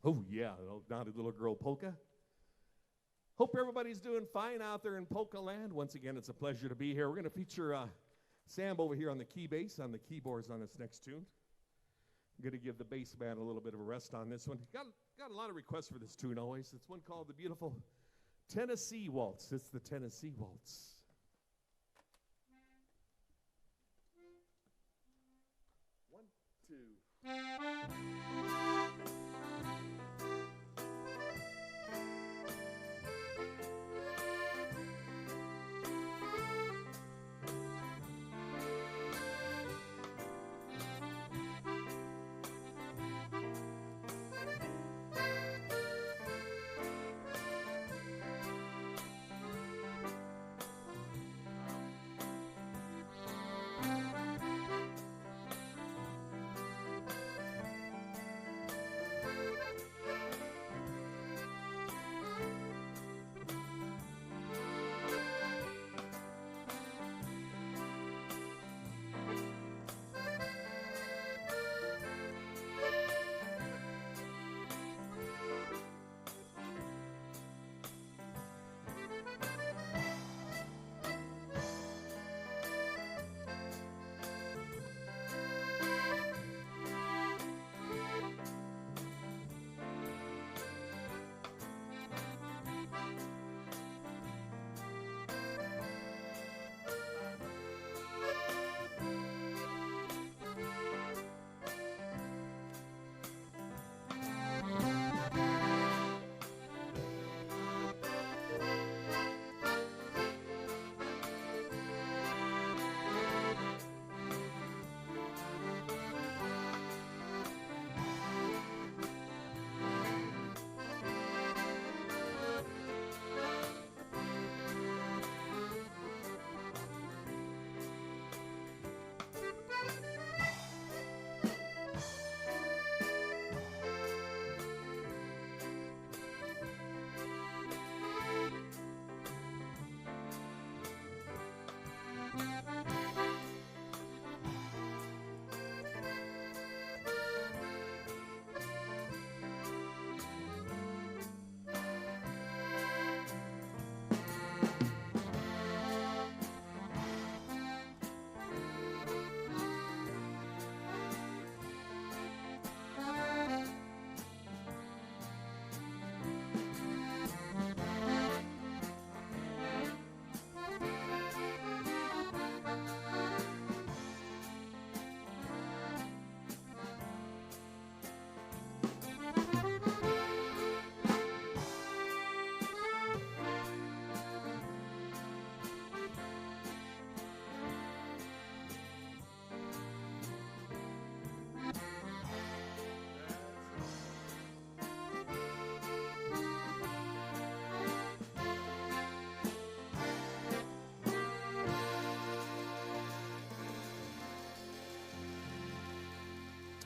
Oh, yeah, naughty little girl polka. Hope everybody's doing fine out there in Polka Land. Once again, it's a pleasure to be here. We're going to feature Sam over here on the key bass, on the keyboards on this next tune. I'm going to give the bass man a little bit of a rest on this one. Got a lot of requests for this tune always. It's one called the beautiful Tennessee Waltz. It's the Tennessee Waltz. One, two.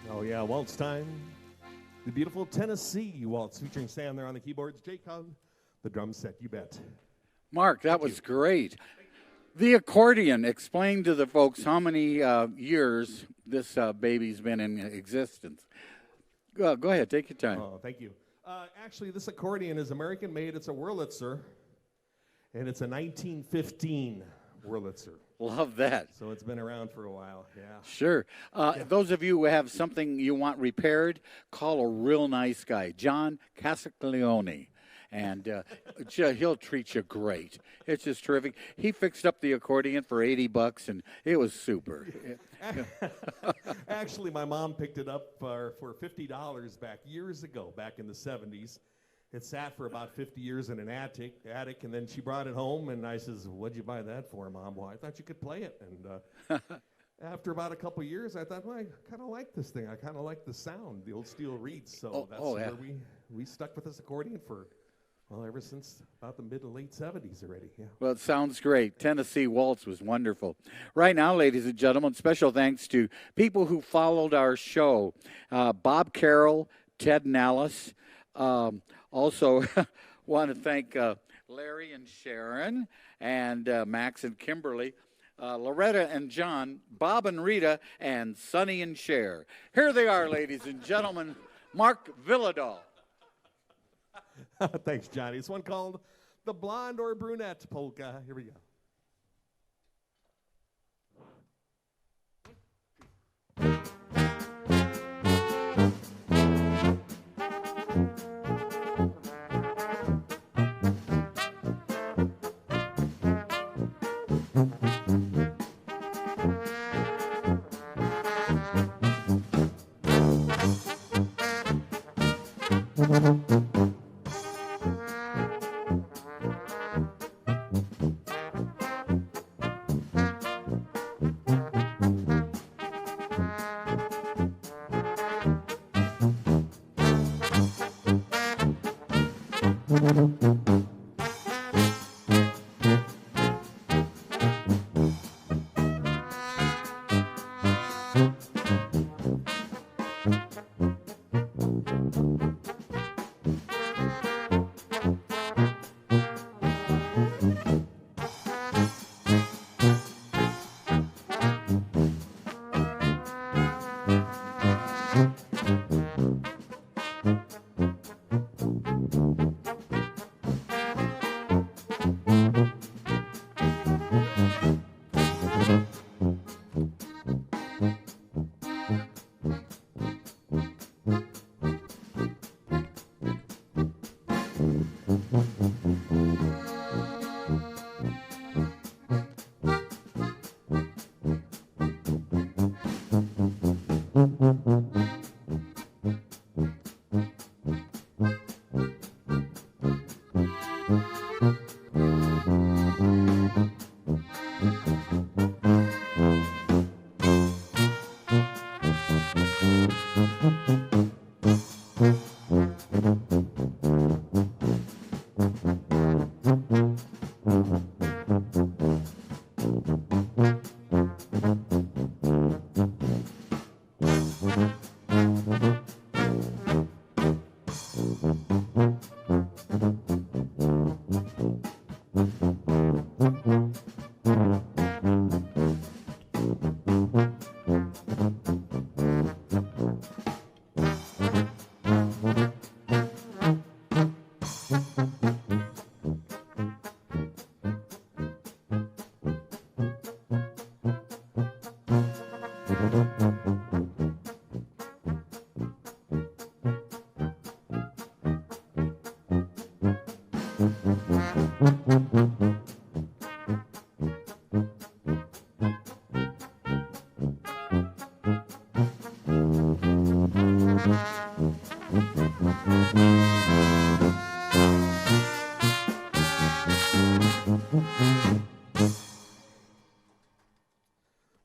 Oh, yeah, waltz time. The beautiful Tennessee Waltz featuring Sam there on the keyboards. Jake on the drum set, you bet. Mark, that was great. The accordion, explain to the folks how many years this baby's been in existence. Go ahead, take your time. Oh, thank you. Actually, this accordion is American-made. It's a Wurlitzer, and it's a 1915 Wurlitzer. Love that. So it's been around for a while, yeah. Sure. Those of you who have something you want repaired, call a real nice guy, John Casaglione. And he'll treat you great. It's just terrific. He fixed up the accordion for $80, and it was super. Actually, my mom picked it up for $50 years ago, back in the 70s. It sat for about 50 years in an attic, and then she brought it home, and I says, "What'd you buy that for, Mom?" "Well, I thought you could play it." And after about a couple years, I thought, well, I kind of like this thing. I kind of like the sound, the old steel reeds. So that's where we stuck with this accordion for, well, ever since about the mid to late 70s already. Yeah. Well, it sounds great. Tennessee Waltz was wonderful. Right now, ladies and gentlemen, special thanks to people who followed our show. Bob Carroll, Ted and Alice. Also, want to thank Larry and Sharon and Max and Kimberly, Loretta and John, Bob and Rita, and Sonny and Cher. Here they are, ladies and gentlemen, Mark Vhylidal. Thanks, Johnny. It's one called the Blonde or Brunette Polka. Here we go.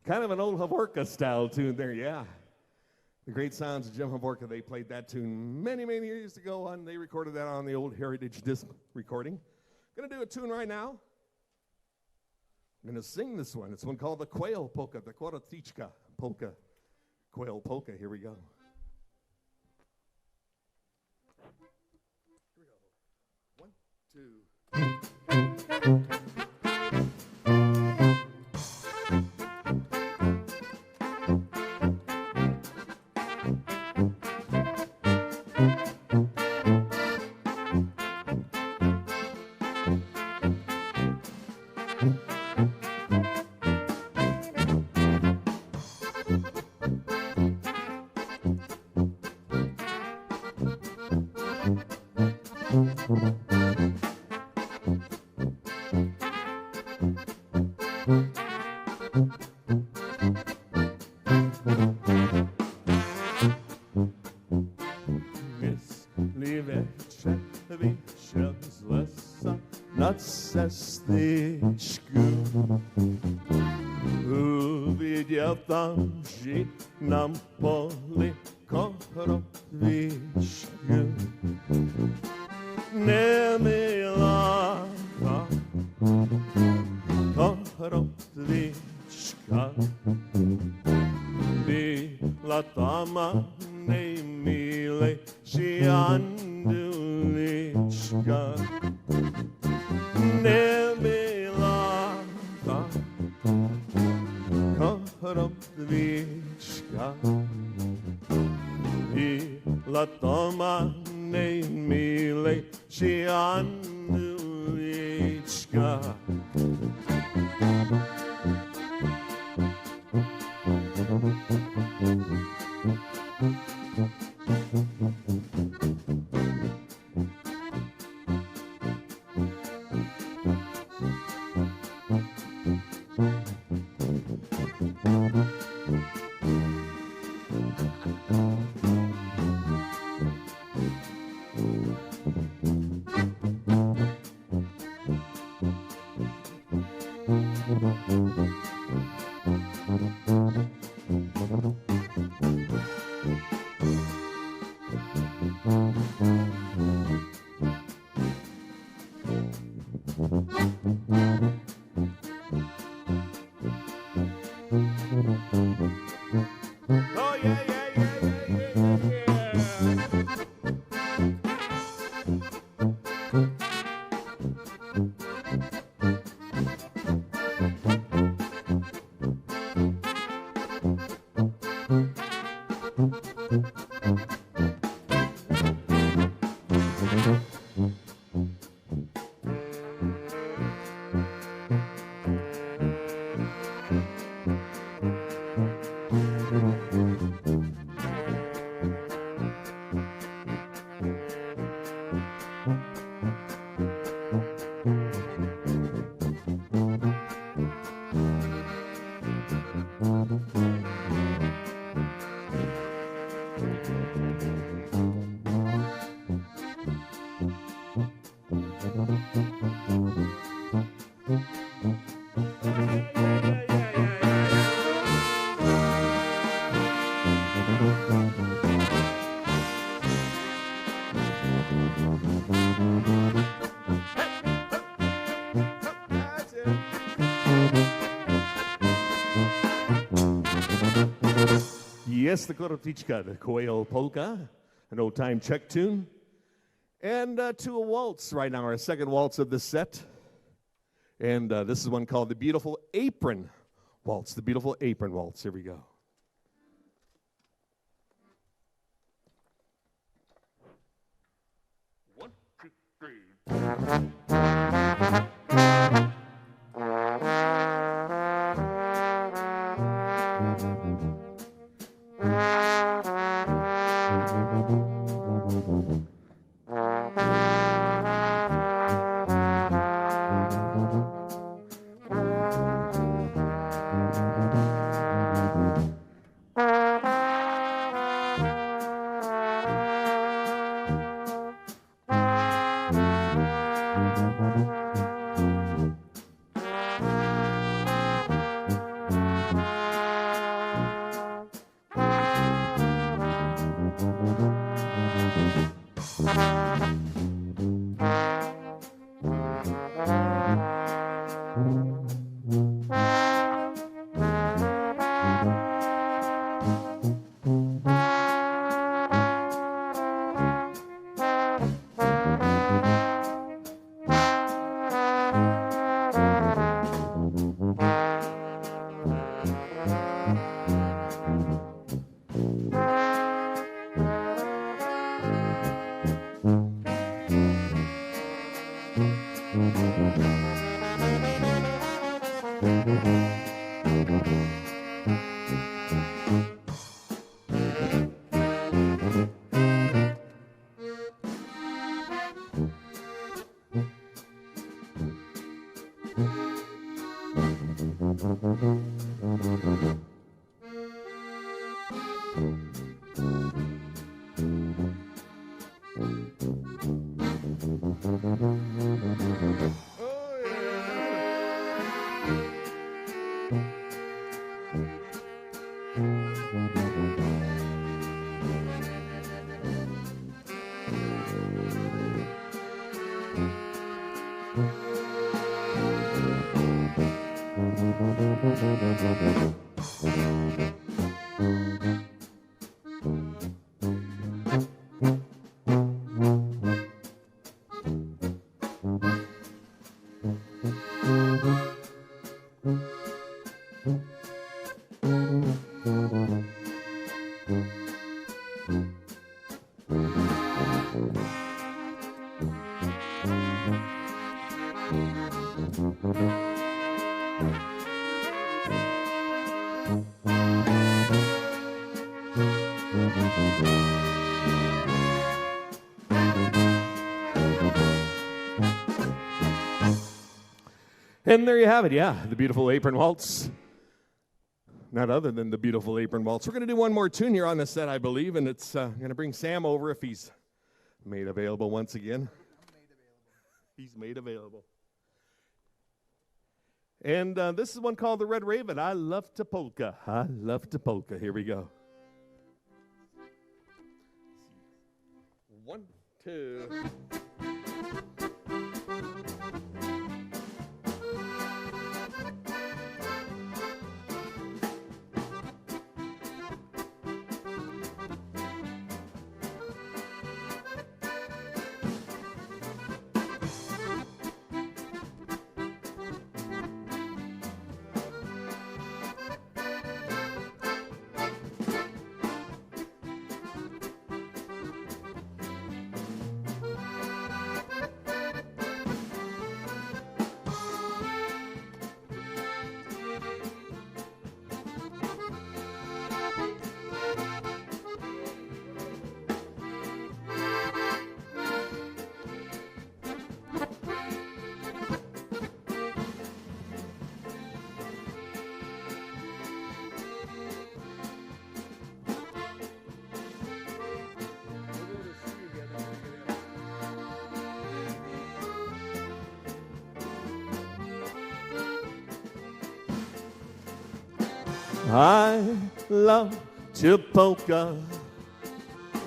Kind of an old Havorka style tune there, yeah. The great sounds of Jim Havorka, they played that tune many, many years ago, and they recorded that on the old Heritage disc recording. Gonna do a tune right now. I'm gonna sing this one. It's one called the Quail Polka, the Korotichka Polka. Quail Polka, here we go. Here we go. 1, 2. na cestičku. Uviděl tam žít na poli korotvičku. Neměla ta korotvička, byla tam nejmilejší andulička. Nebyla ta korotvička, byla tam nejmilejší andulička. Oh, yeah, yeah, yeah, yeah, Yes, the Korotvička, the Quail Polka, an old time Czech tune. And to a waltz right now, our second waltz of this set. And this is one called the Beautiful Apron Waltz. The Beautiful Apron Waltz. Here we go. 1, 2, 3. And there you have it, yeah, the beautiful apron waltz. Not other than the beautiful apron waltz. We're going to do one more tune here on the set, I believe, and it's going to bring Sam over if he's made available once again. He's made available. And this is one called The Red Raven. I love to polka. I love to polka. Here we go. 1, 2. I love to polka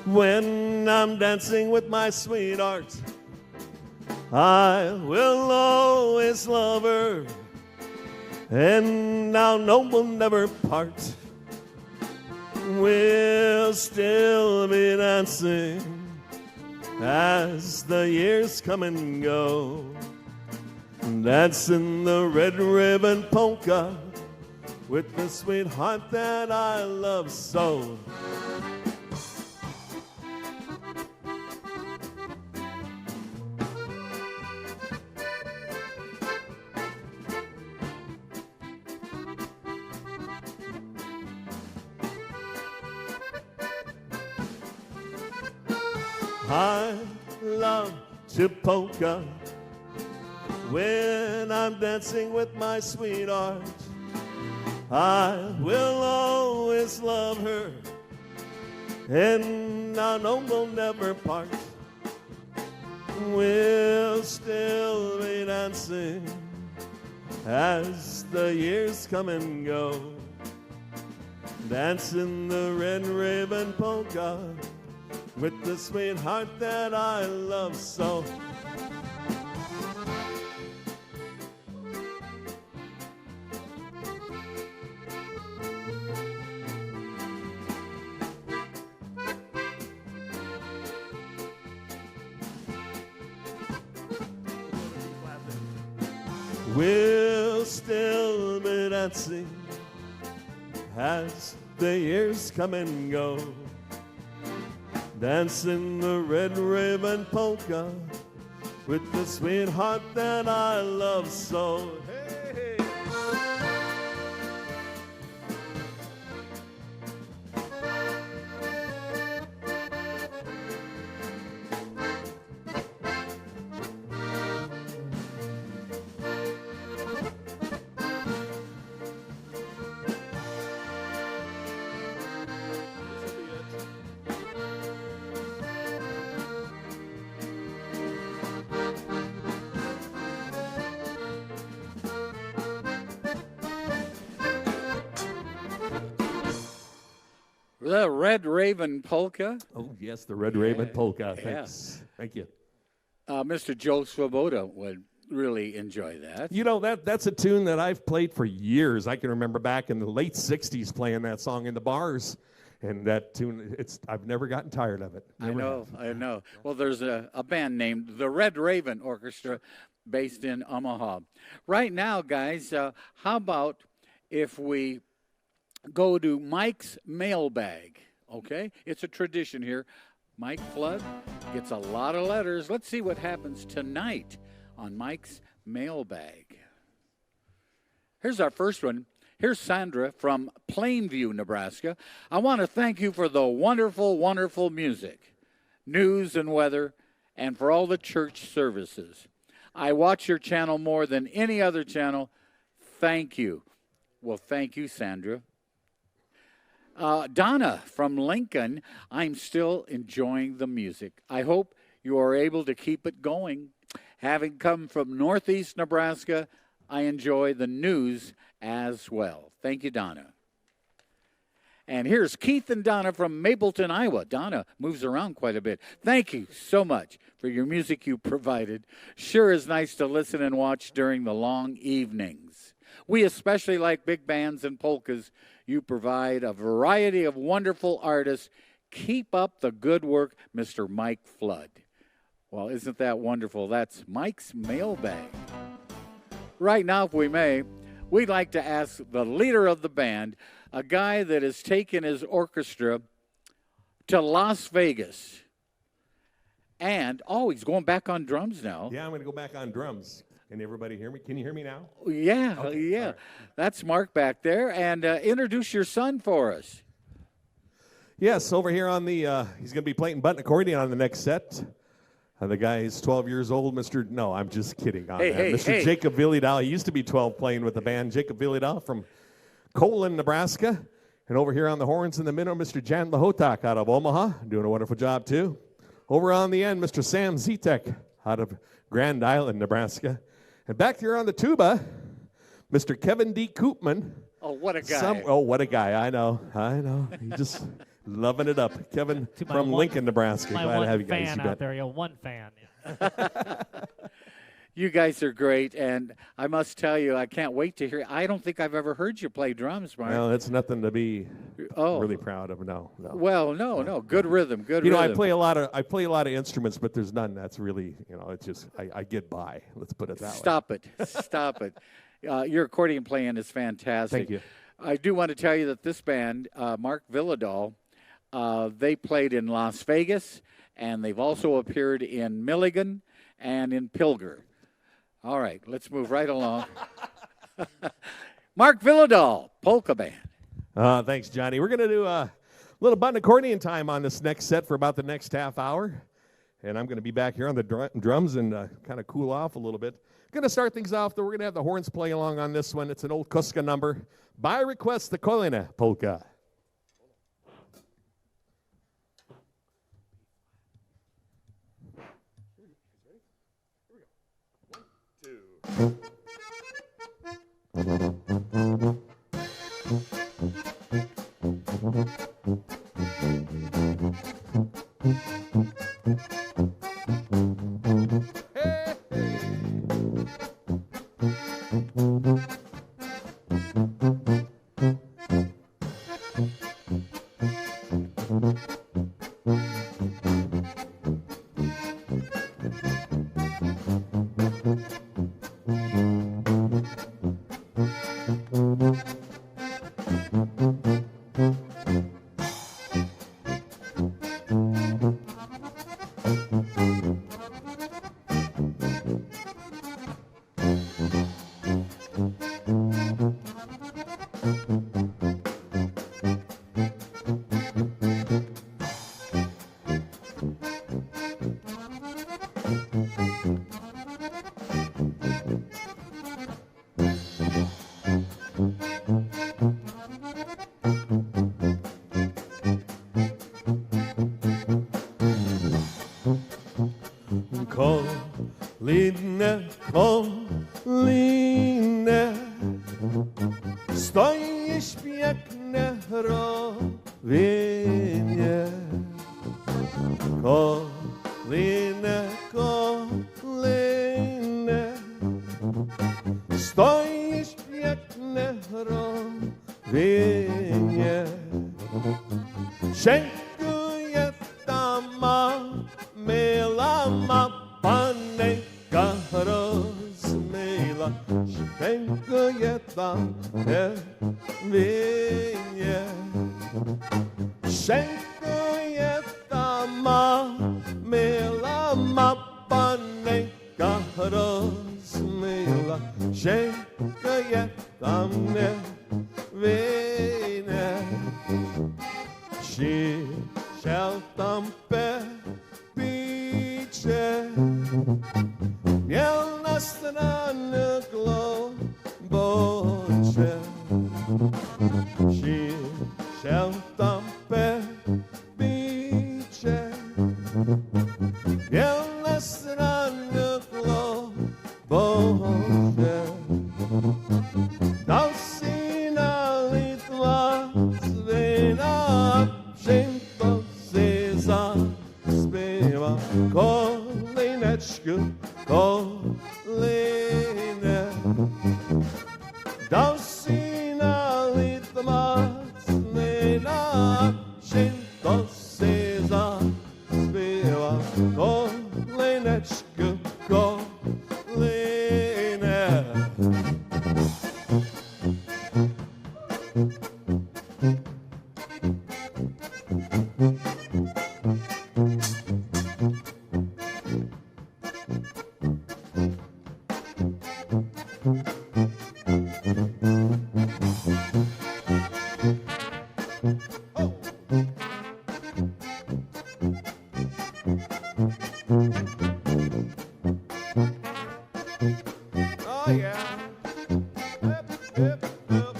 when I'm dancing with my sweetheart. I will always love her, and now no we'll never part. We'll still be dancing as the years come and go, dancing the red ribbon polka with the sweetheart that I love so. I love to polka when I'm dancing with my sweetheart. I will always love her, and I know we'll never part. We'll still be dancing as the years come and go, dancing the red ribbon polka with the sweetheart that I love so. We'll still be dancing as the years come and go, dancing the red ribbon polka with the sweetheart that I love so. Hey, hey. The Red Raven Polka. Oh, yes, the Red Raven Polka. Thanks. Yes. Thank you. Mr. Joe Swoboda would really enjoy that. You know, that's a tune that I've played for years. I can remember back in the late 60s playing that song in the bars. And that tune, I've never gotten tired of it. I know. Well, there's a band named the Red Raven Orchestra based in Omaha. Right now, guys, how about if we go to Mike's mailbag, okay? It's a tradition here. Mike Flood gets a lot of letters. Let's see what happens tonight on Mike's mailbag. Here's our first one. Here's Sandra from Plainview, Nebraska. I want to thank you for the wonderful, wonderful music, news and weather, and for all the church services. I watch your channel more than any other channel. Thank you. Well, thank you, Sandra. Donna from Lincoln, I'm still enjoying the music. I hope you are able to keep it going. Having come from Northeast Nebraska, I enjoy the news as well. Thank you, Donna. And here's Keith and Donna from Mapleton, Iowa. Donna moves around quite a bit. Thank you so much for your music you provided. Sure is nice to listen and watch during the long evenings. We especially like big bands and polkas. You provide a variety of wonderful artists. Keep up the good work, Mr. Mike Flood. Well, isn't that wonderful? That's Mike's mailbag. Right now, if we may, we'd like to ask the leader of the band, a guy that has taken his orchestra to Las Vegas. And, he's going back on drums now. Yeah, I'm going to go back on drums. Can everybody hear me? Can you hear me now? Yeah, okay. yeah. Right. That's Mark back there. And introduce your son for us. Yes, over here on the, he's going to be playing button accordion on the next set. The guy is 12 years old, no, I'm just kidding on that. Mr. Jacob Vhylidal, he used to be 12 playing with the band. Jacob Vhylidal from Colon, Nebraska. And over here on the horns in the middle, Mr. Jan Lahotak out of Omaha, doing a wonderful job too. Over on the end, Mr. Sam Zitek out of Grand Island, Nebraska. And back here on the tuba, Mr. Kevin D. Koopman. Oh, what a guy. What a guy. I know. He just loving it up. Kevin from Lincoln, Nebraska. Glad to have you guys. Fan out there. You're one fan. You guys are great, and I must tell you, I can't wait to hear. I don't think I've ever heard you play drums, Mark. Well, it's nothing to be really proud of. No. Well, no. Good rhythm. Good rhythm. rhythm. I play a lot of instruments, but there's none that's really, it's just I get by. Let's put it that way. Stop it. Your accordion playing is fantastic. Thank you. I do want to tell you that this band, Mark Vhylidal, they played in Las Vegas, and they've also appeared in Milligan and in Pilger. All right, let's move right along. Mark Vhylidal, Polka Band. Thanks, Johnny. We're going to do a little button accordion time on this next set for about the next half hour. And I'm going to be back here on the drums and kind of cool off a little bit. Going to start things off, though. We're going to have the horns play along on this one. It's an old Kuska number. By request, the Kolina Polka. Kolina, stoisz piękne rowienie. Kolina, kolina, Dziękuję tam, winie. Dziękuję tam, ma, mila, ma, panenka rozmyla. Dziękuję tam, winie. Siedział tam picie, miał na stronę globocie. Siedział tam picie, miał na stronę globocie. Dał syna Litwa zwina, to się zaśpiewa kolejneczku, kolejne. Dał syna Litwa zwina, to się zaśpiewa kolejneczku, kolejne. Oh yeah. Yep, yep, yep.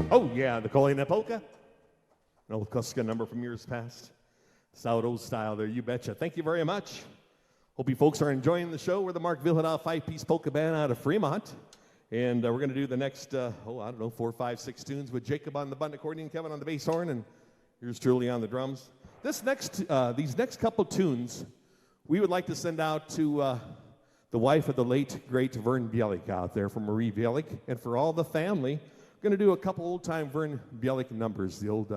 Oh, yeah, the Colina Polka. An old Kuska number from years past. Sourdough style there, you betcha. Thank you very much. Hope you folks are enjoying the show. We're the Mark Vhylidal 5-piece polka band out of Fremont. And we're going to do the next, 4, 5, 6 tunes with Jacob on the button accordion, Kevin on the bass horn, and here's Truly on the drums. These next couple tunes, we would like to send out to the wife of the late, great Vern Bielik out there from Marie Bielik, and for all the family. We're going to do a couple old-time Vern Bielik numbers, the old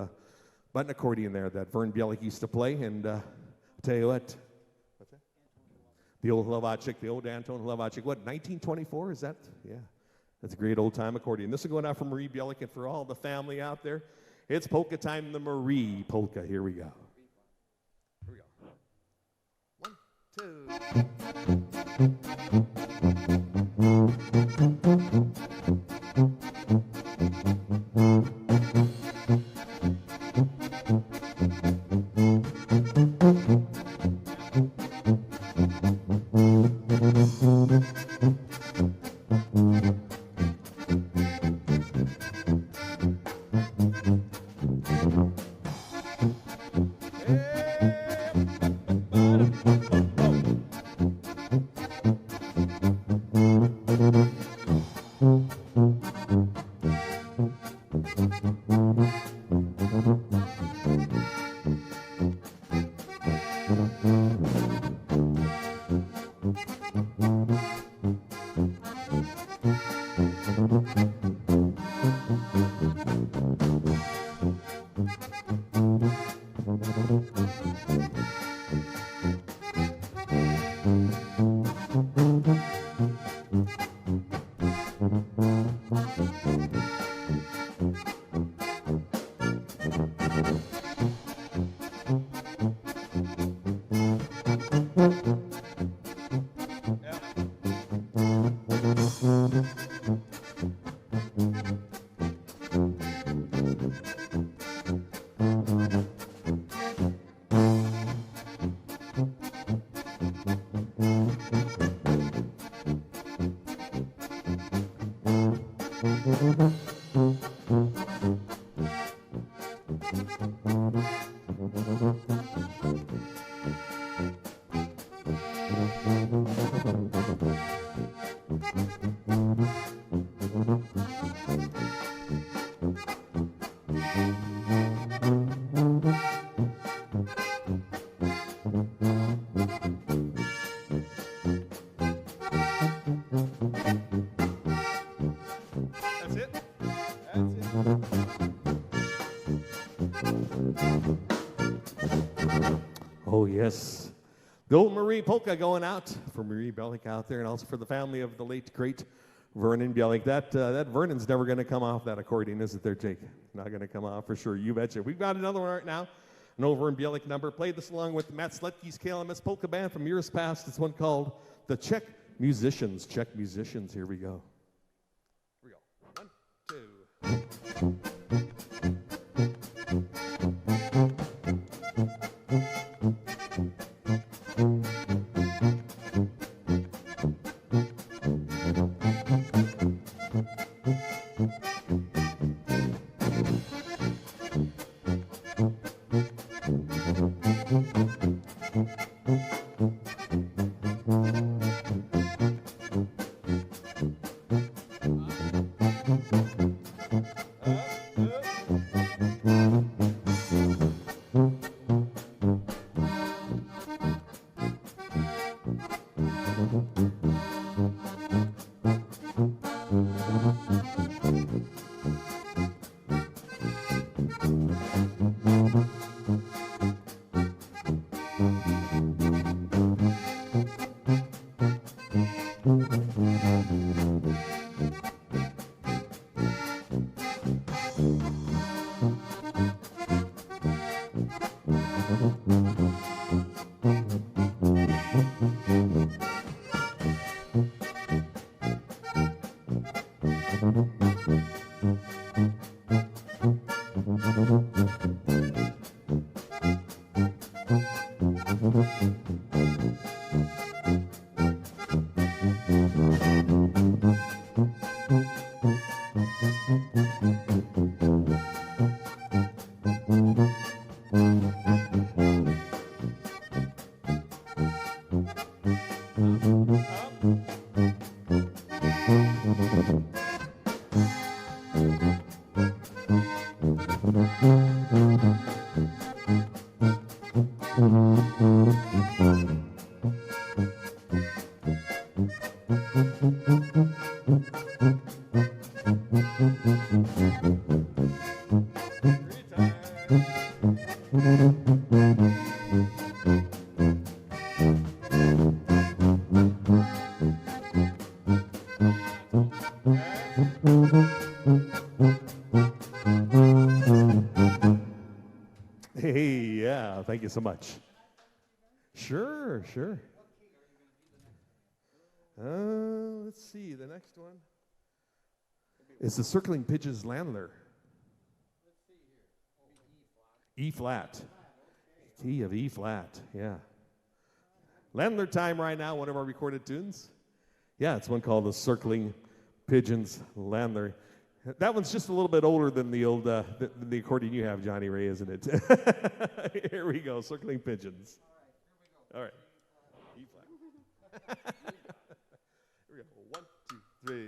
button accordion there that Vern Bielik used to play, and I'll tell you what, what's that? The old Hlavacek, the old Anton Hlavacek, what, 1924, is that? Yeah, that's a great old-time accordion. This is going out for Marie Bielik and for all the family out there. It's polka time, the Marie polka. Here we go. Here Oh, yes. The old Marie polka going out for Marie Bielik out there, and also for the family of the late, great Vernon Bielik. That Vernon's never going to come off that accordion, is it there, Jake? Not going to come off for sure. You betcha. We've got another one right now, an over in Bielik number. Played this along with Matt Sletke's KLMS Polka Band from years past. It's one called The Czech Musicians. Czech Musicians. Here we go. Here we go. 1, 2. Hey, yeah, thank you so much. Sure. Let's see, the next one is the Circling Pigeons Landler. E flat. Key of E flat, yeah. Landler time right now, one of our recorded tunes. Yeah, it's one called the Circling Pigeons Landler. That one's just a little bit older than the old the accordion you have, Johnny Ray, isn't it? Here we go, Circling Pigeons. All right. E flat. Here we go. 1, 2, 3.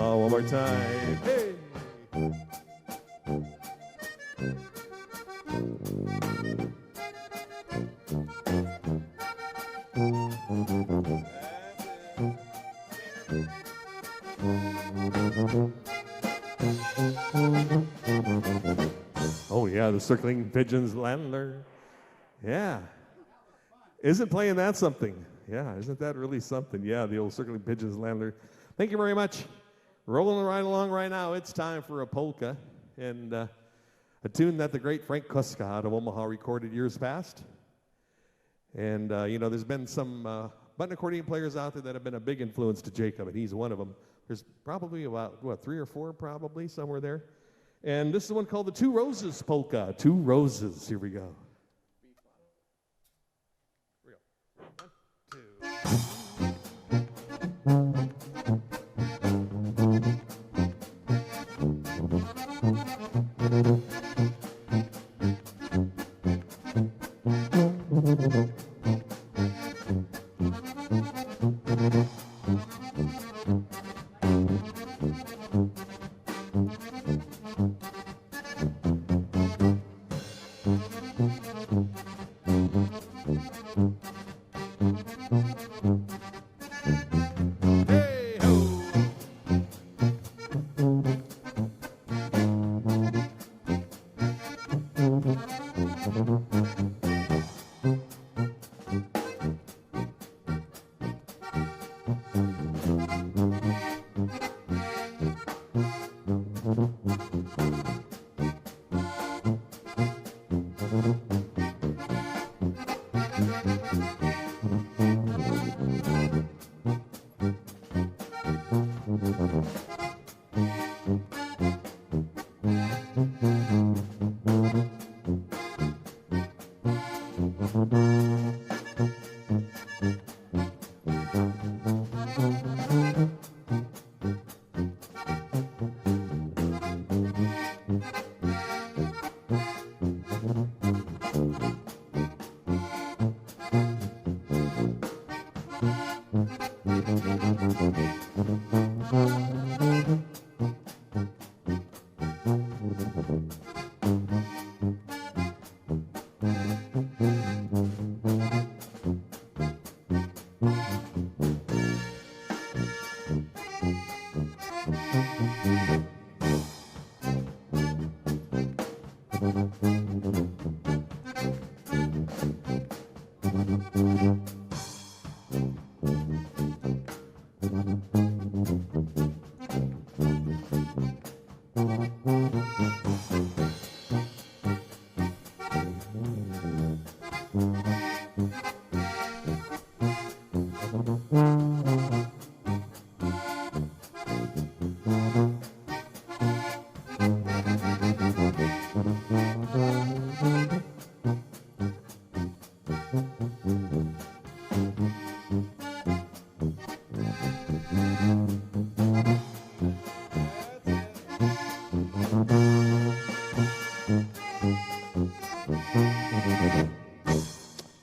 Oh, one more time. Hey. Oh, yeah, the circling pigeons landler. Yeah. Isn't playing that something? Yeah, isn't that really something? Yeah, the old circling pigeons landler. Thank you very much. Rolling right along right now, it's time for a polka, and a tune that the great Frank Kuska out of Omaha recorded years past. And, there's been some button accordion players out there that have been a big influence to Jacob, and he's one of them. There's probably about, 3 or 4 probably, somewhere there. And this is one called the Two Roses Polka. Two Roses. Here we go. Here we go. 1, 2.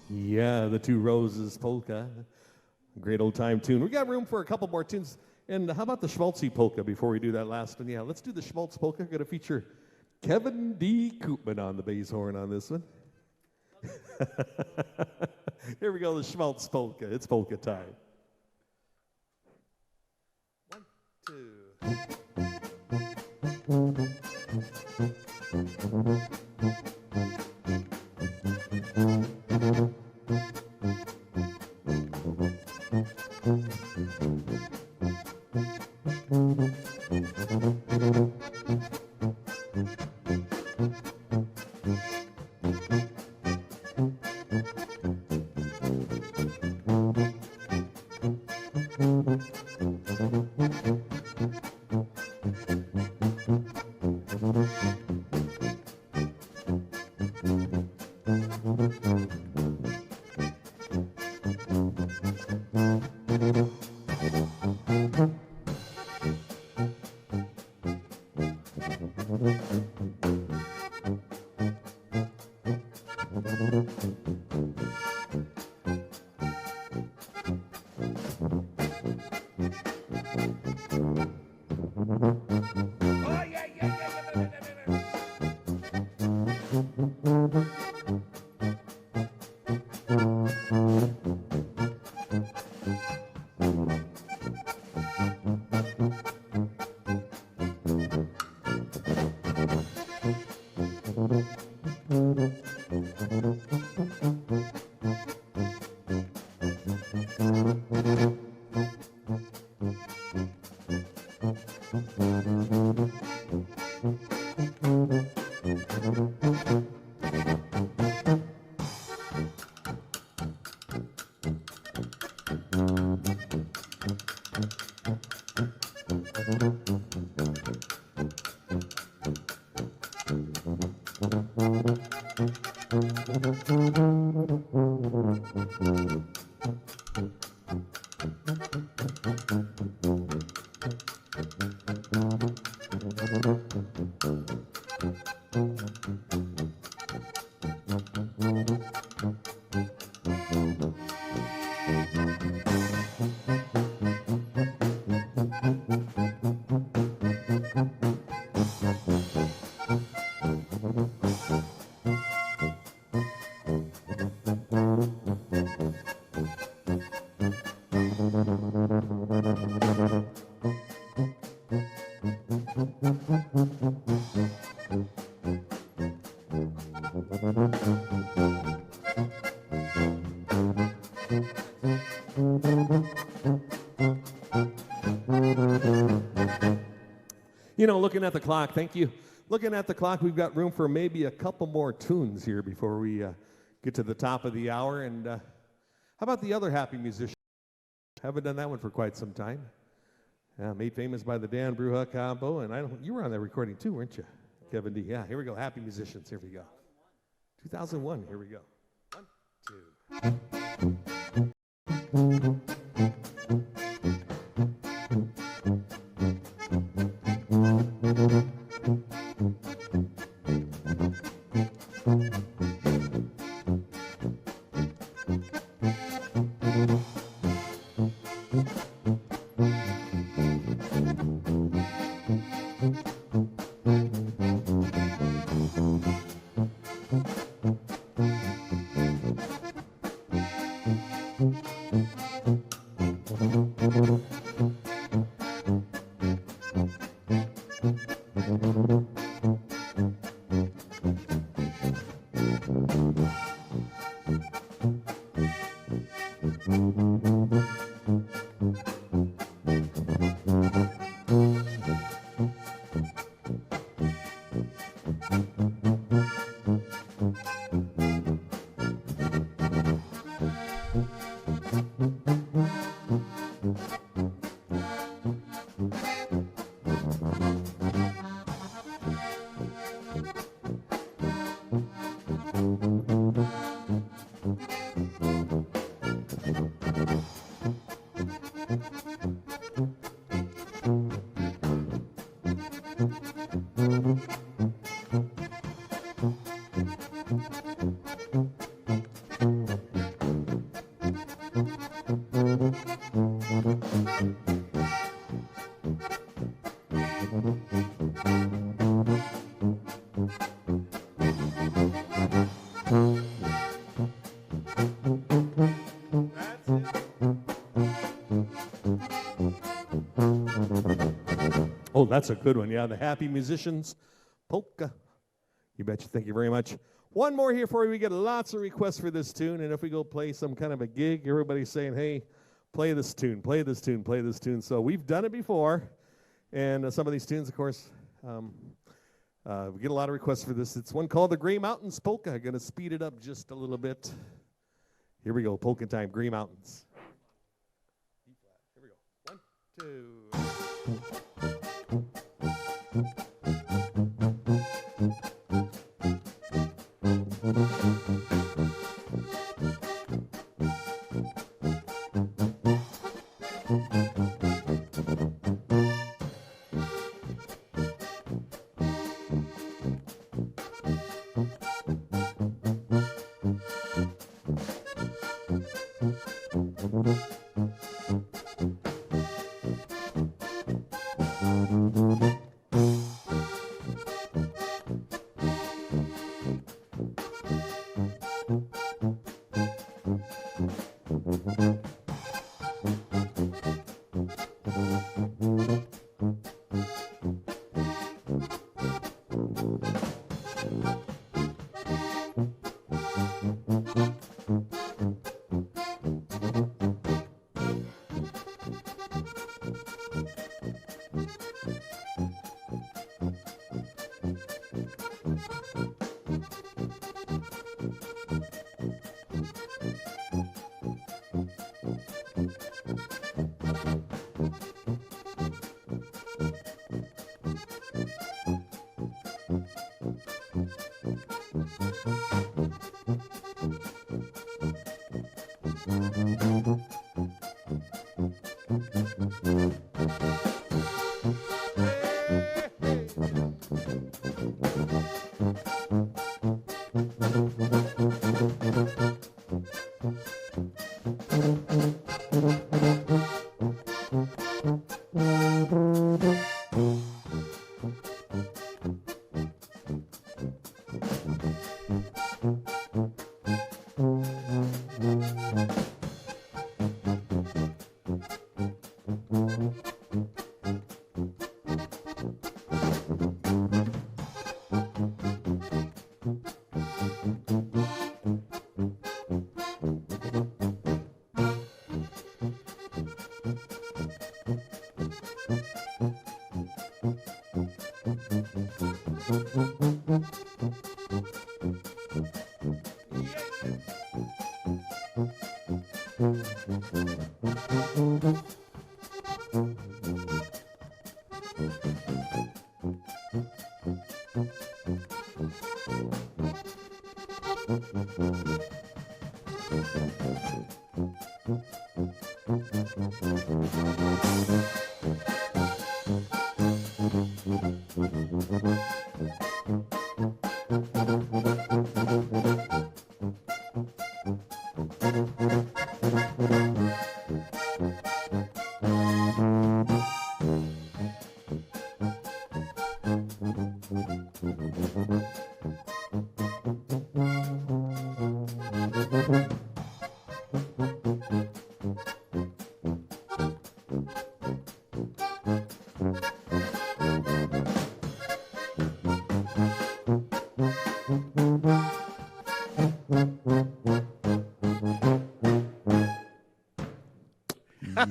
Yeah, the Two Roses Polka. Great old time tune. We got room for a couple more tunes. And how about the Schmaltzy Polka before we do that last one? Yeah, let's do the Schmaltz Polka. Going to feature Kevin D. Koopman on the bass horn on this one. Here we go, the Schmaltz Polka. It's polka time. 1, 2. You know, looking at the clock, thank you. Looking at the clock, we've got room for maybe a couple more tunes here before we get to the top of the hour. And how about the other happy musician? Haven't done that one for quite some time. Made famous by the Dan Bruja combo. And you were on that recording too, weren't you, Kevin D? Yeah, here we go. Happy musicians. Here we go. 2001. Here we go. 1, 2. Oh, that's a good one. Yeah, the Happy Musicians Polka. You betcha. Thank you very much. One more here for you. We get lots of requests for this tune, and if we go play some kind of a gig, everybody's saying, hey, play this tune, play this tune, play this tune. So we've done it before. And some of these tunes, of course, we get a lot of requests for this. It's one called the Gray Mountains Polka. I'm going to speed it up just a little bit. Here we go, polka time, Gray Mountains. Here we go. 'em.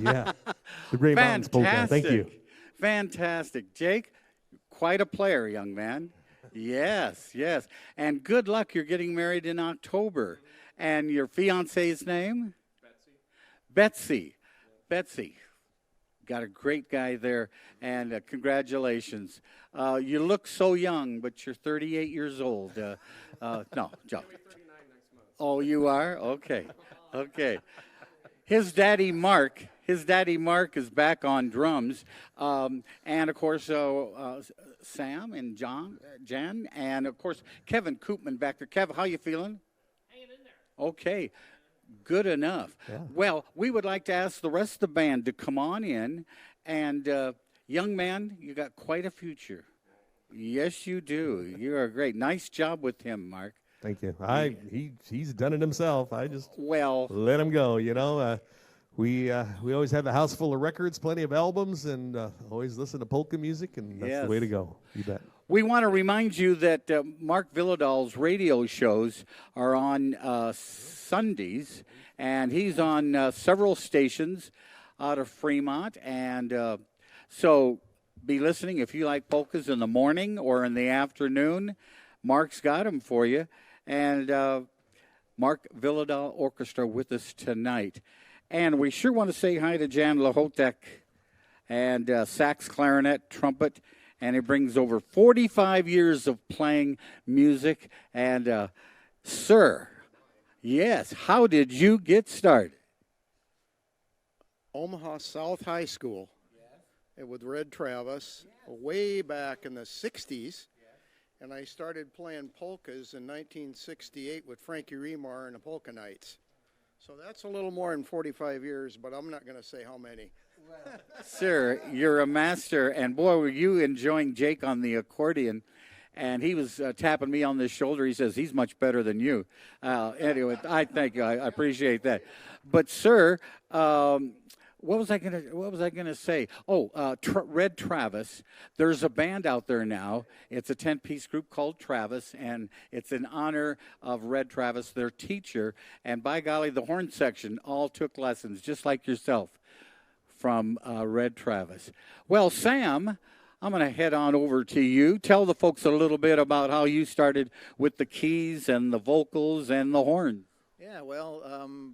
Yeah, the Gray Mountains Polka. Thank you. Fantastic. Jake, quite a player, young man. Yes, yes. And good luck. You're getting married in October. And your fiance's name? Betsy. Betsy. Got a great guy there. And congratulations. You look so young, but you're 38 years old. No, joke. Oh, you are? Okay. Okay. His daddy Mark is back on drums, and of course Sam and Jen, and of course Kevin Koopman back there. Kevin, how you feeling? Hanging in there. Okay, good enough. Yeah. Well, we would like to ask the rest of the band to come on in, and young man, you got quite a future. Yes, you do. You are great. Nice job with him, Mark. Thank you. He's done it himself. I just Well, let him go. You know, we always have a house full of records, plenty of albums, and always listen to polka music, and that's the way to go. You bet. we want to remind you that Mark Vhylidal's radio shows are on Sundays, and he's on several stations out of Fremont, and so be listening, if you like polkas in the morning or in the afternoon, Mark's got them for you. And Mark Vhylidal Orchestra with us tonight. And we sure want to say hi to Jan Lahotek and sax, clarinet, trumpet. And he brings over 45 years of playing music. And, sir, yes, how did you get started? Omaha South High School with Red Travis way back in the 60s. And I started playing polkas in 1968 with Frankie Remar and the Polka Knights. So that's a little more than 45 years, but I'm not going to say how many. Sir, you're a master. And, boy, were you enjoying Jake on the accordion. And he was tapping me on the shoulder. He says, he's much better than you. Anyway, I thank you. I appreciate that. But, sir, what was I gonna say? Oh, Red Travis. There's a band out there now. It's a 10-piece group called Travis, and it's in honor of Red Travis, their teacher. And by golly, the horn section all took lessons, just like yourself, from Red Travis. Well, Sam, I'm going to head on over to you. Tell the folks a little bit about how you started with the keys and the vocals and the horn. Yeah, well,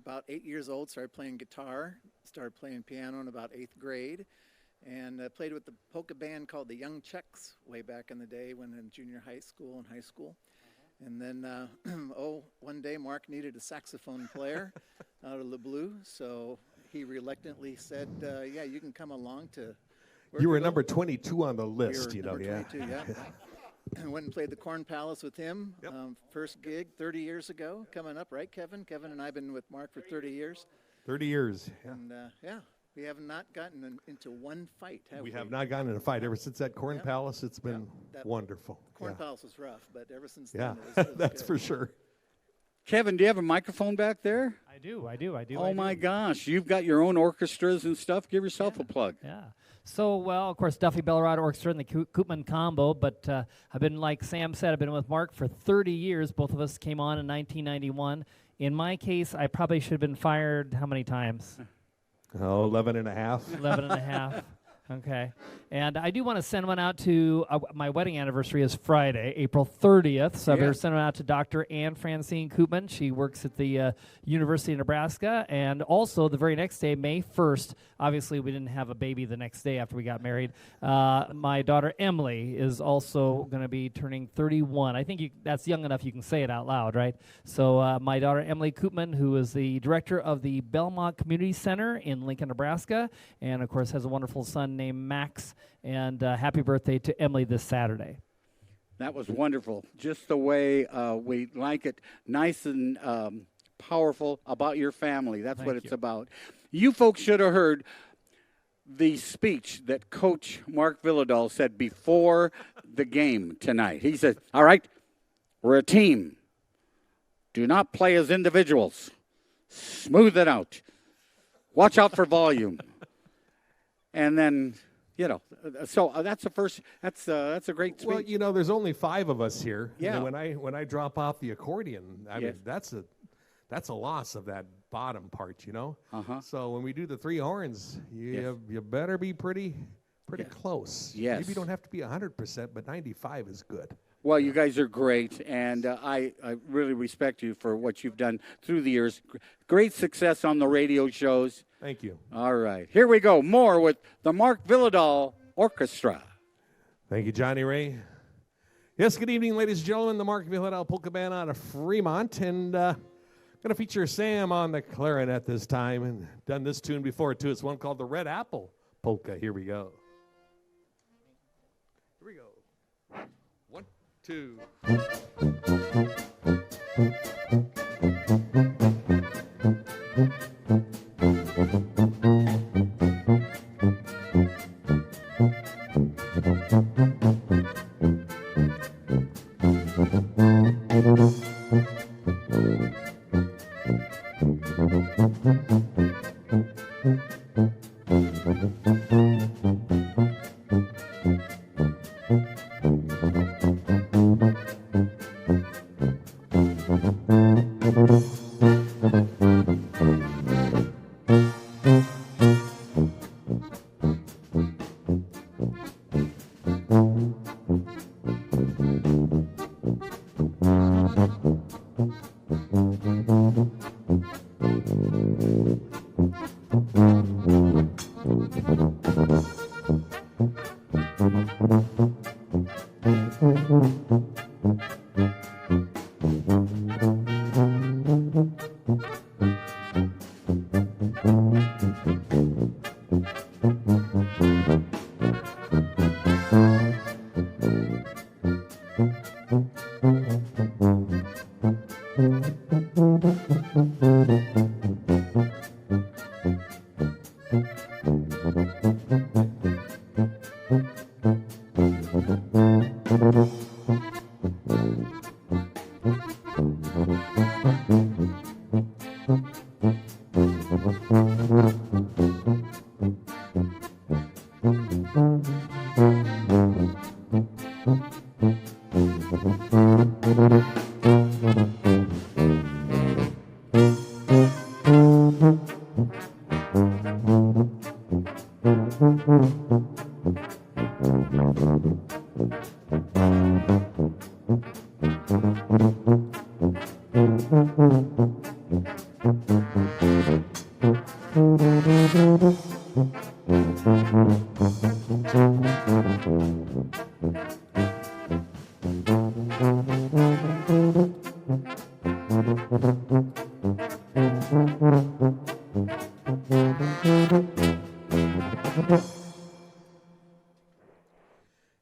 about 8 years old, started playing guitar, started playing piano in about 8th grade, and played with the polka band called the Young Czechs way back in the day when in junior high school and high school. And then, one day Mark needed a saxophone player out of the blue, so he reluctantly said, yeah, you can come along to... You were number 22 on the list, yeah. 22, yeah. And went and played the Corn Palace with him. Yep. First gig 30 years ago, coming up, right, Kevin? Kevin and I have been with Mark for 30 years. 30 years. Yeah. And, we have not gotten into one fight, have we? We have not gotten in a fight ever since that Corn Palace. It's been wonderful. Corn Palace was rough, but ever since then, it was that's good. for sure. Kevin, do you have a microphone back there? I do. Oh, my gosh. You've got your own orchestras and stuff. Give yourself a plug. Yeah. So, well, of course, Duffy Bellerod Orchestra and the Koopman Combo, but I've been, like Sam said, I've been with Mark for 30 years. Both of us came on in 1991. In my case, I probably should have been fired how many times? 11 and a half. 11 and a half. Okay. And I do want to send one out to, my wedding anniversary is Friday, April 30th. So I better send one out to Dr. Ann Francine Koopman. She works at the University of Nebraska. And also the very next day, May 1st, obviously we didn't have a baby the next day after we got married. My daughter Emily is also going to be turning 31. I think that's young enough you can say it out loud, right? So my daughter Emily Koopman, who is the director of the Belmont Community Center in Lincoln, Nebraska, and of course has a wonderful son named Max. And happy birthday to Emily this Saturday. That was wonderful. Just the way we like it. Nice and powerful about your family. That's what it's about. You folks should have heard the speech that Coach Mark Vhylidal said before the game tonight. He said, all right, we're a team. Do not play as individuals. Smooth it out. Watch out for volume. And then... so that's a great speech. Well, there's only 5 of us here. Yeah. And when I drop off the accordion, I mean, that's a loss of that bottom part, Uh-huh. So when we do the 3 horns, you better be pretty close. Yes. Maybe you don't have to be 100%, but 95 is good. Well, you guys are great, and I really respect you for what you've done through the years. Great success on the radio shows. Thank you. All right. Here we go. More with the Mark Vhylidal Orchestra. Thank you, Johnny Ray. Yes, good evening, ladies and gentlemen. The Mark Vhylidal Polka Band out of Fremont. And going to feature Sam on the clarinet this time. And done this tune before, too. It's one called the Red Apple Polka. Here we go. Here we go. 1, 2.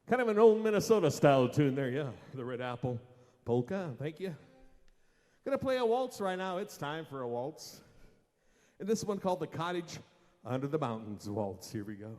Kind of an old Minnesota style tune there, yeah. The Red Apple Polka, thank you. Gonna play a waltz right now. It's time for a waltz. And this one called the Cottage Under the Mountains Waltz. Here we go.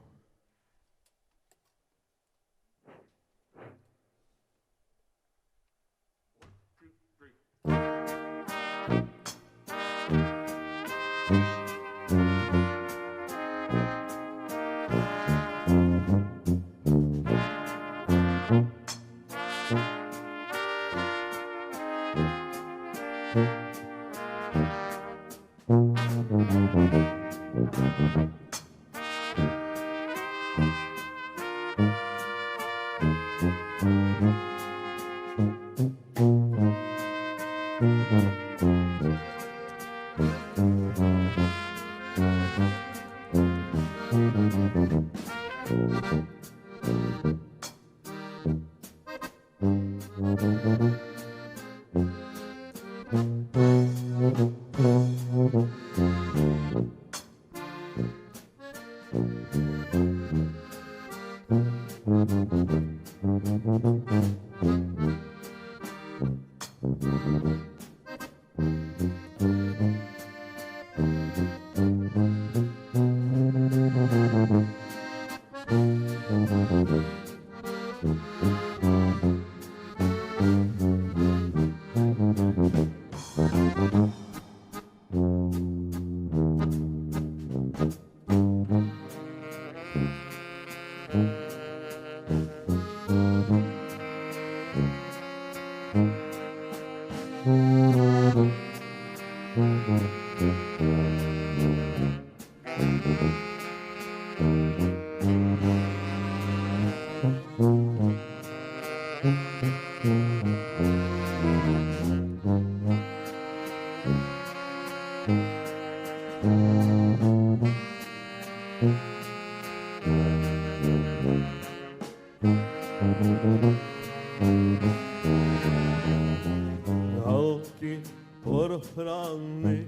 Alki porfrany,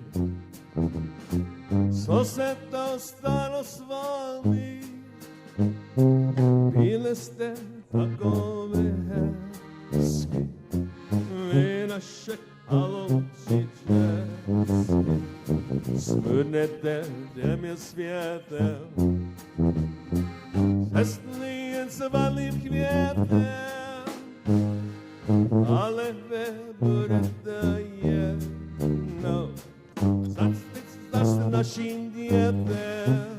soseta starosvani, bile ste takove herski, vi naše alončiće, smrnete djemje svijete, Sestnije zvalim kvijetem, ale budete jedno, s našim djetem.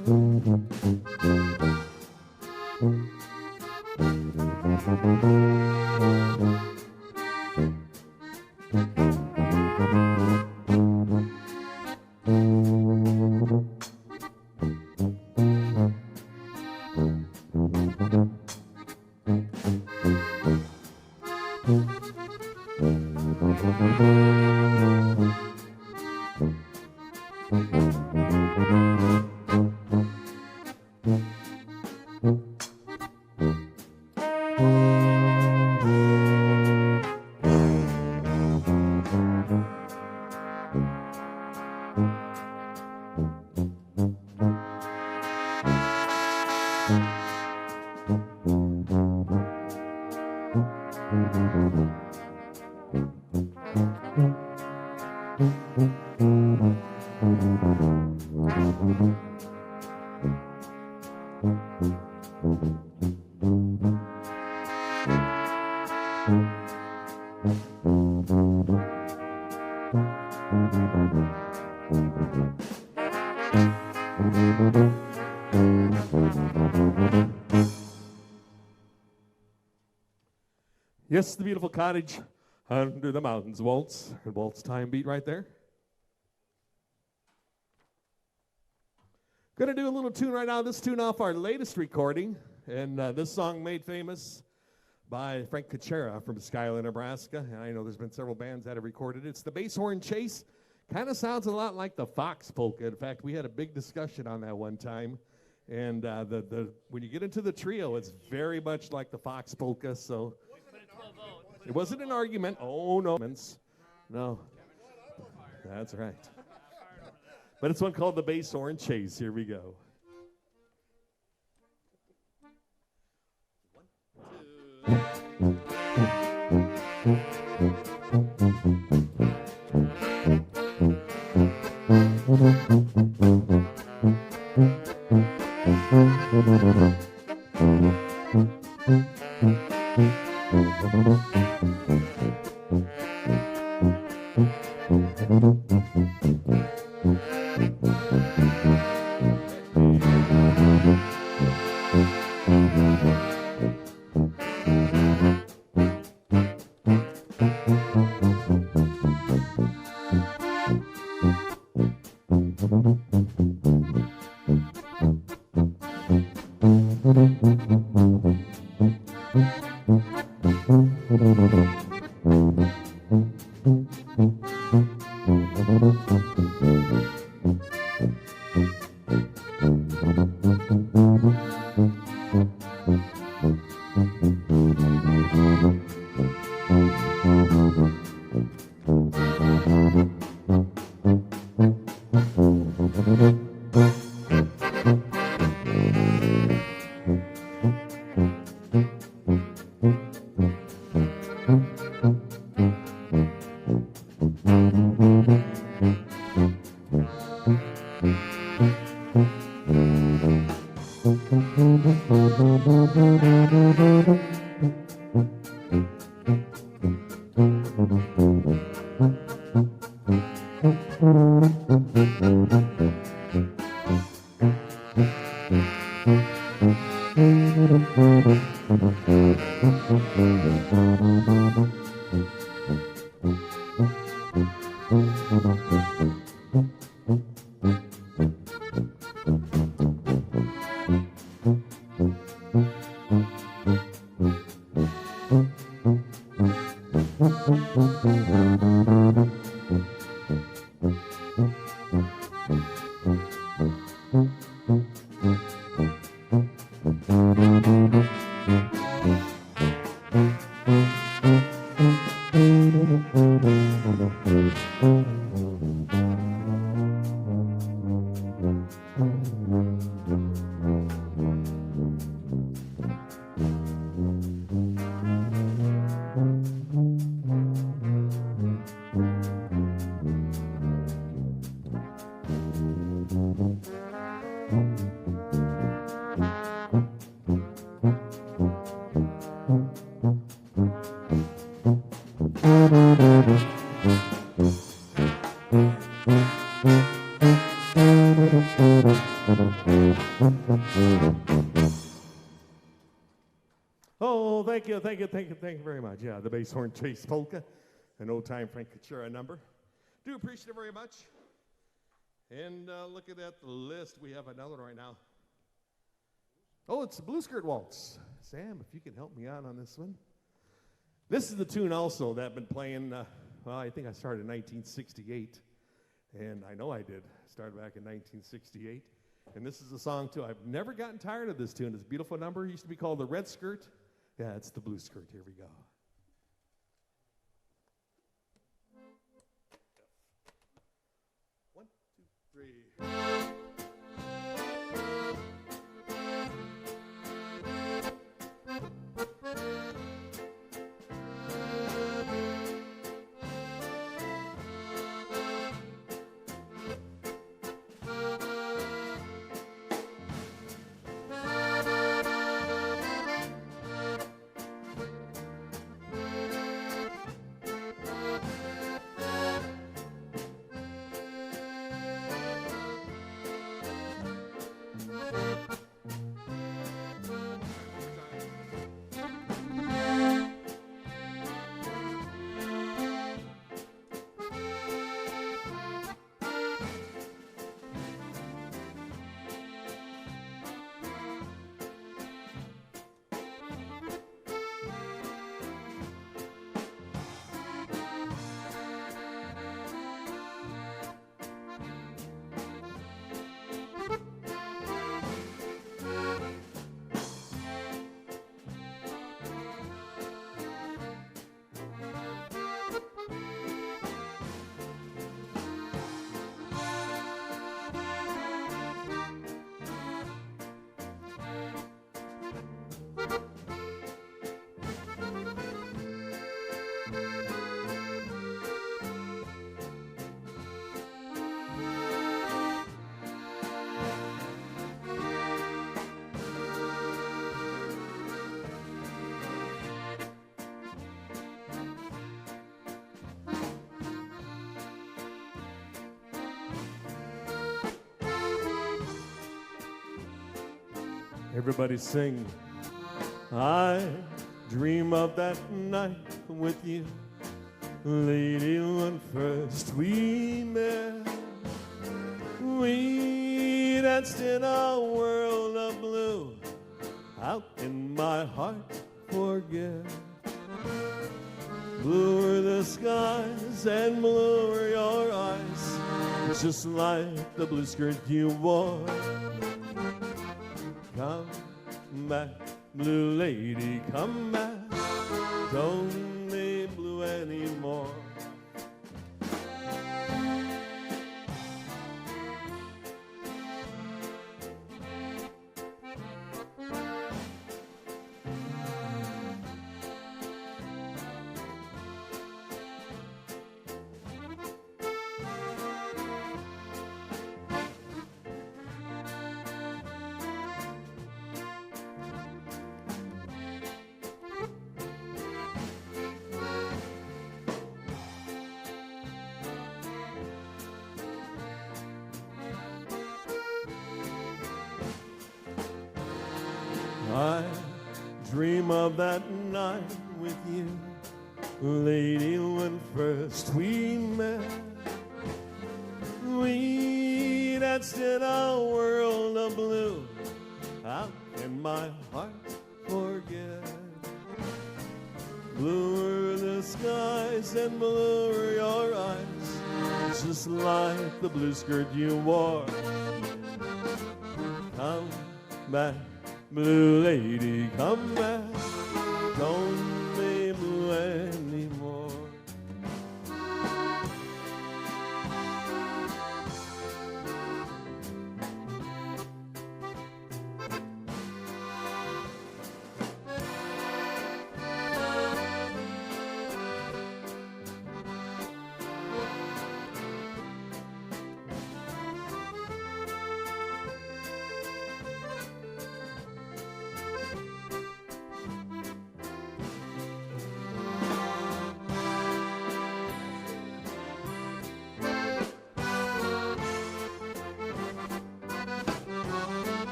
Yes, the beautiful cottage under the mountains waltz. And waltz time beat right there. Gonna do a little tune right now. This tune off our latest recording. And this song made famous by Frank Kuchera from Skyland, Nebraska. And I know there's been several bands that have recorded it. It's the bass horn chase. Kind of sounds a lot like the Fox polka. In fact, we had a big discussion on that one time. And when you get into the trio, it's very much like the Fox polka. So it wasn't an argument. Oh, no. No. That's right. But it's one called the bass horn chase. Here we go. Oh, thank you very much. Yeah, the bass horn chase polka, an old-time Frank Kuchera number. Do appreciate it very much. And looking at the list, we have another one right now. Oh, it's the Blue Skirt Waltz. Sam, if you can help me out on this one. This is the tune also that I've been playing, well, I think I started in 1968. And I know I did. Started back in 1968. And this is a song, too. I've never gotten tired of this tune. It's a beautiful number. It used to be called the Red Skirt. Yeah, it's the blue skirt. Here we go. One, two, three. Everybody sing. I dream of that night with you, lady, when first we met. We danced in a world of blue. How can my heart forget? Blue are the skies and blue are your eyes, just like the blue skirt you wore. Come back, blue lady, come back. Don't be blue anymore. I dream of that night with you, lady, when first we met. We danced in a world of blue. How can my heart forget? Blue are the skies and blue are your eyes, just like the blue skirt you wore. Come back, blue lady, come back. Don't be blue anymore.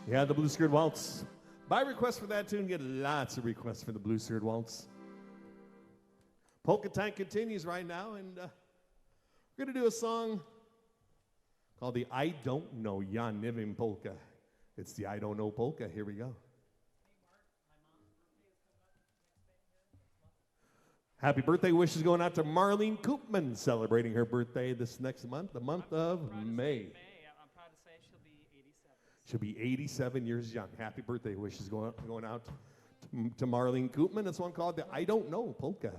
Yeah, the Blue Skirt Waltz. By request for that tune, get lots of requests for the Blue Skirt Waltz. Polka Time continues right now, and we're going to do a song called the I Don't Know Ja Nie Wiem Polka. It's the I Don't Know Polka. Here we go. Happy birthday wishes going out to Marlene Koopman, celebrating her birthday this next month, the month of May. I'm proud to say she'll be 87. She'll be 87 years young. Happy birthday wishes going out to Marlene Koopman. It's one called the I Don't Know Polka.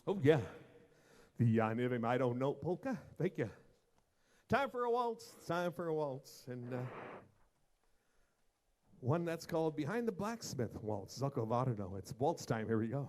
Oh, yeah. The I Don't Know Polka. Thank you. Time for a waltz. Time for a waltz. And one that's called Behind the Blacksmith Waltz. Vhylidal. It's waltz time. Here we go.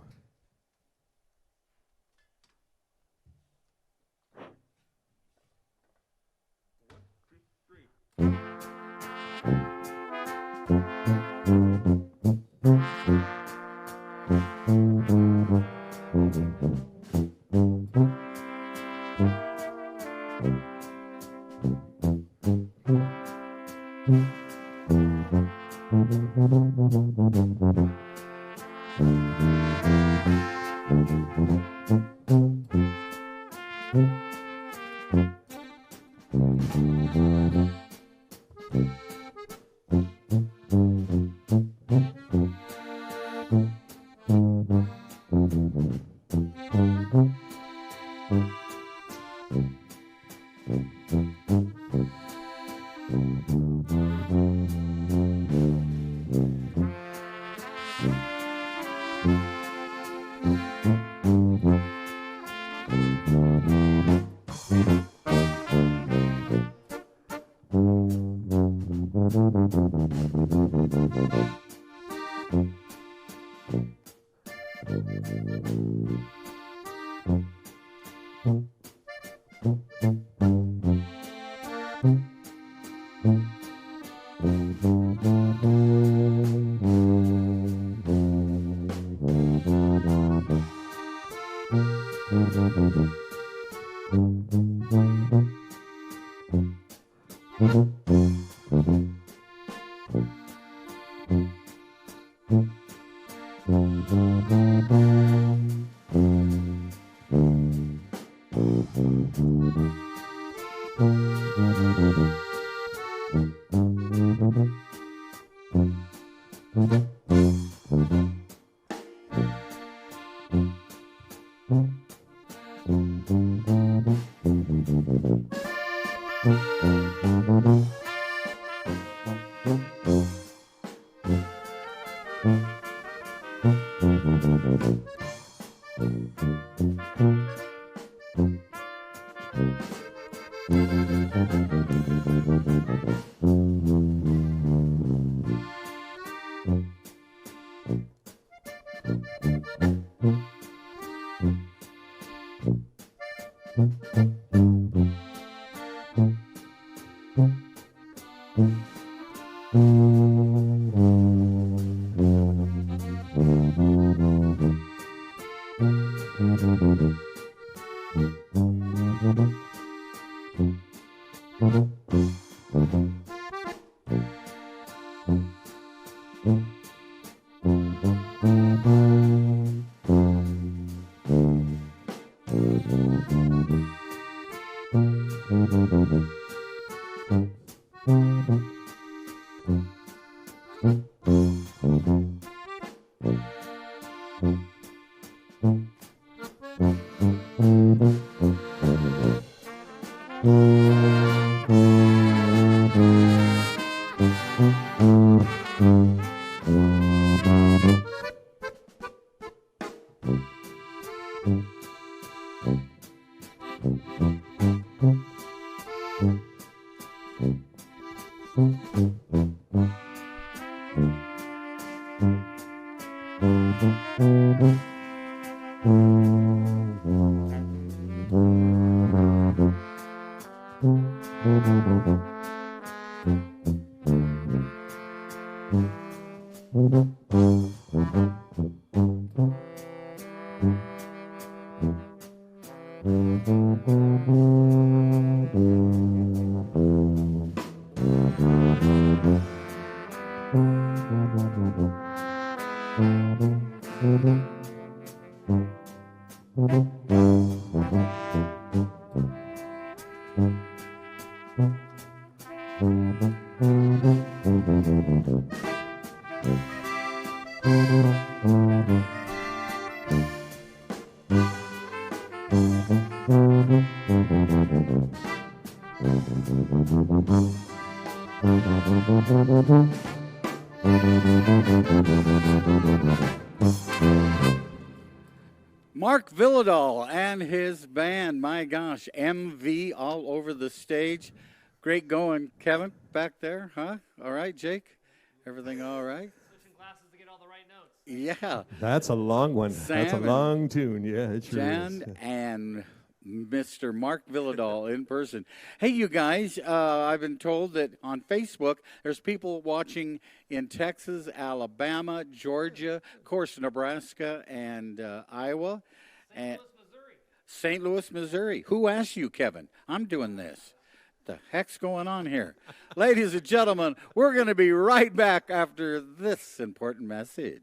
Mark Vhylidal and his band, my gosh, MV all over the stage. Great going, Kevin, back there, huh? All right, Jake, everything all right? Switching classes to get all the right notes. Yeah. That's a long one. That's a Sam long tune. Yeah, it sure Jan is. and Mr. Mark Vhylidal in person. Hey, you guys, I've been told that on Facebook there's people watching in Texas, Alabama, Georgia, of course, Nebraska, and Iowa. And St. Louis, Missouri. Who asked you, Kevin? I'm doing this. The heck's going on here? Ladies and gentlemen, we're going to be right back after this important message.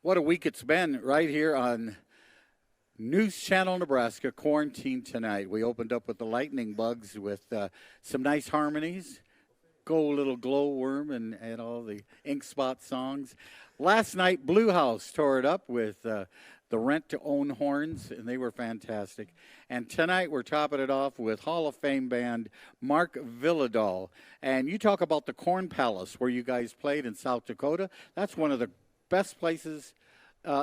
What a week it's been right here on News Channel Nebraska, Quarantine Tonight. We opened up with the Lightning Bugs with some nice harmonies. Go Little Glowworm and all the Ink Spot songs. Last night, Blue House tore it up with the Rent to Own Horns, and they were fantastic. And tonight we're topping it off with Hall of Fame band Mark Vhylidal. And you talk about the Corn Palace where you guys played in South Dakota. That's one of the best places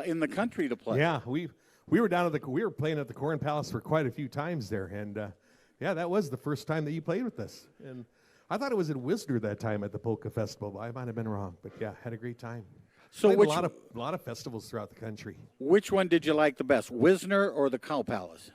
in the country to play. Yeah, we were we were playing at the Corn Palace for quite a few times there, and yeah, that was the first time that you played with us. And I thought it was in Wisner that time at the Polka Festival, but I might have been wrong. But yeah, had a great time. So Played which, a lot of festivals throughout the country. Which one did you like the best, Wisner or the Cow Palace?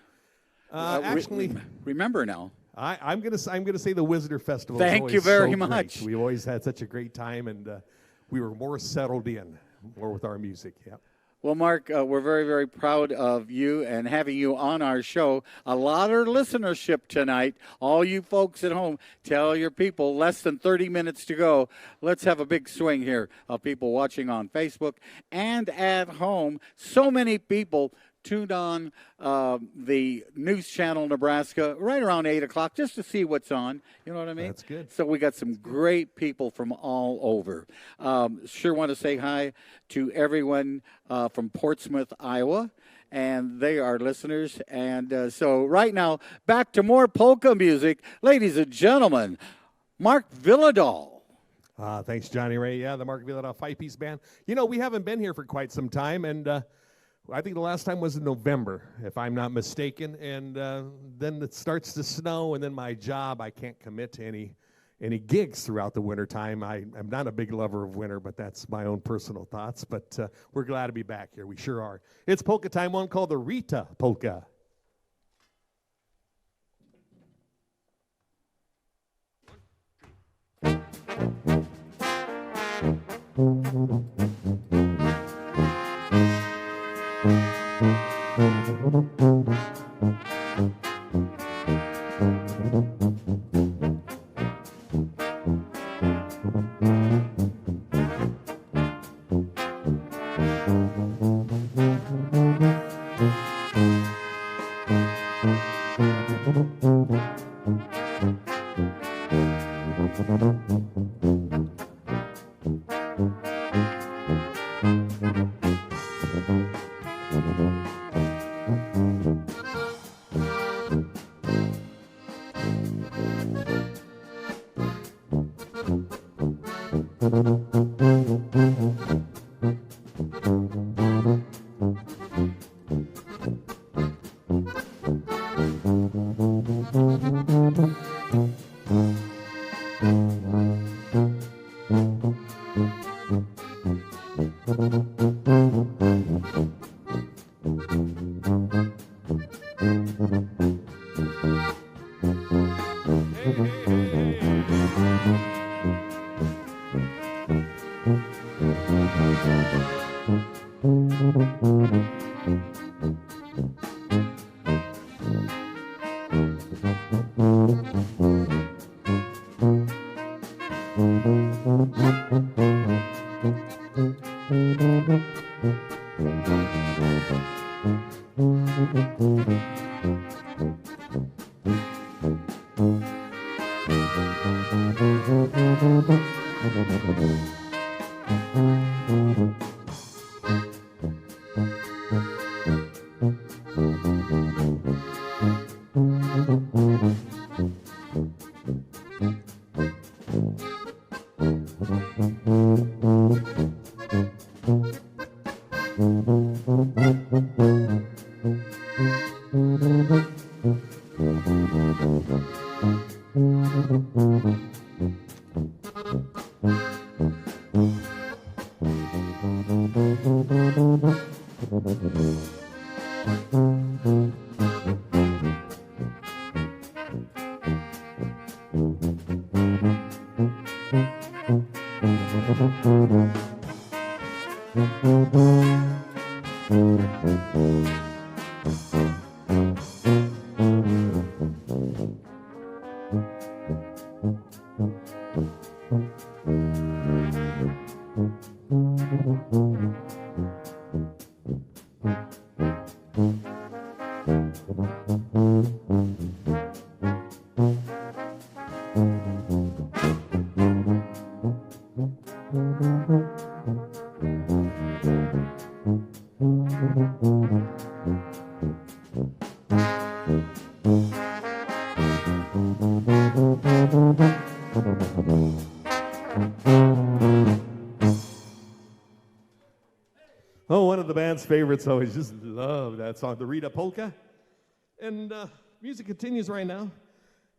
Actually, remember now. I'm gonna say the Wisner Festival. Thank you very much. Great. We've always had such a great time, and we were more settled in, more with our music. Yeah. Well, Mark, we're very, very proud of you and having you on our show. A lot of listenership tonight. All you folks at home, tell your people less than 30 minutes to go. Let's have a big swing here of people watching on Facebook and at home. So many people tuned on the News Channel Nebraska right around 8 o'clock just to see what's on. You know what I mean? That's good. So we got some great people from all over. Sure want to say hi to everyone from Portsmouth, Iowa, and they are listeners. And so right now, back to more polka music. Ladies and gentlemen, Mark Vhylidal. Thanks, Johnny Ray. Yeah, the Mark Vhylidal five-piece band. You know, we haven't been here for quite some time, and I think the last time was in November, if I'm not mistaken. And then it starts to snow, and then my job, I can't commit to any gigs throughout the wintertime. I'm not a big lover of winter, but that's my own personal thoughts. But we're glad to be back here. We sure are. It's polka time, one called the Rita Polka. Oh, one of the band's favorites. Always just love that song, the Rita Polka. And music continues right now.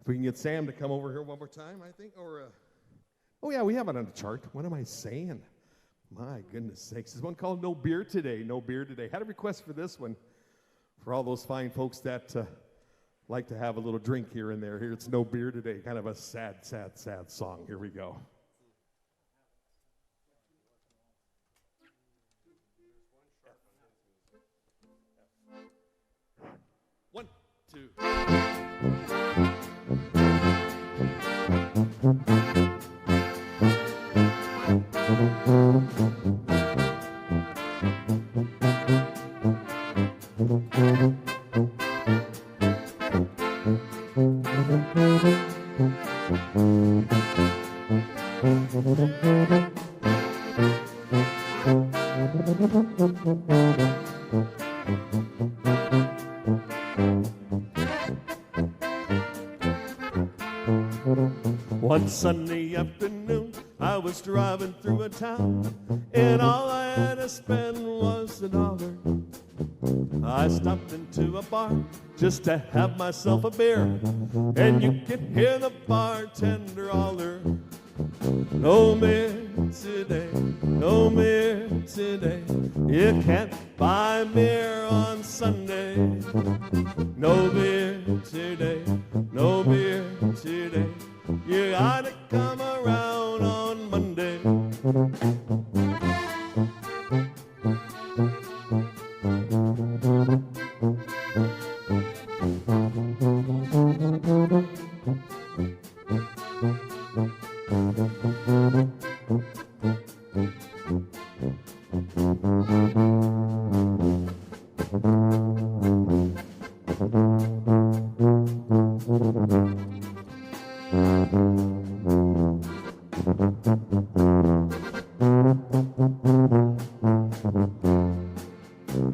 If we can get Sam to come over here one more time, I think. Oh, yeah, we have it on the chart. What am I saying? My goodness sakes. There's one called No Beer Today. No Beer Today. Had a request for this one for all those fine folks that like to have a little drink here and there. Here it's No Beer Today. Kind of a sad, sad, sad song. Here we go. One Sunday afternoon, I was driving through a town, and all I had to spend was $1. I stopped into a bar just to have myself a beer, and you can hear the bartender holler, "No beer today, no beer today. You can't buy beer on Sunday. No beer today, no beer today. You gotta come around on Monday."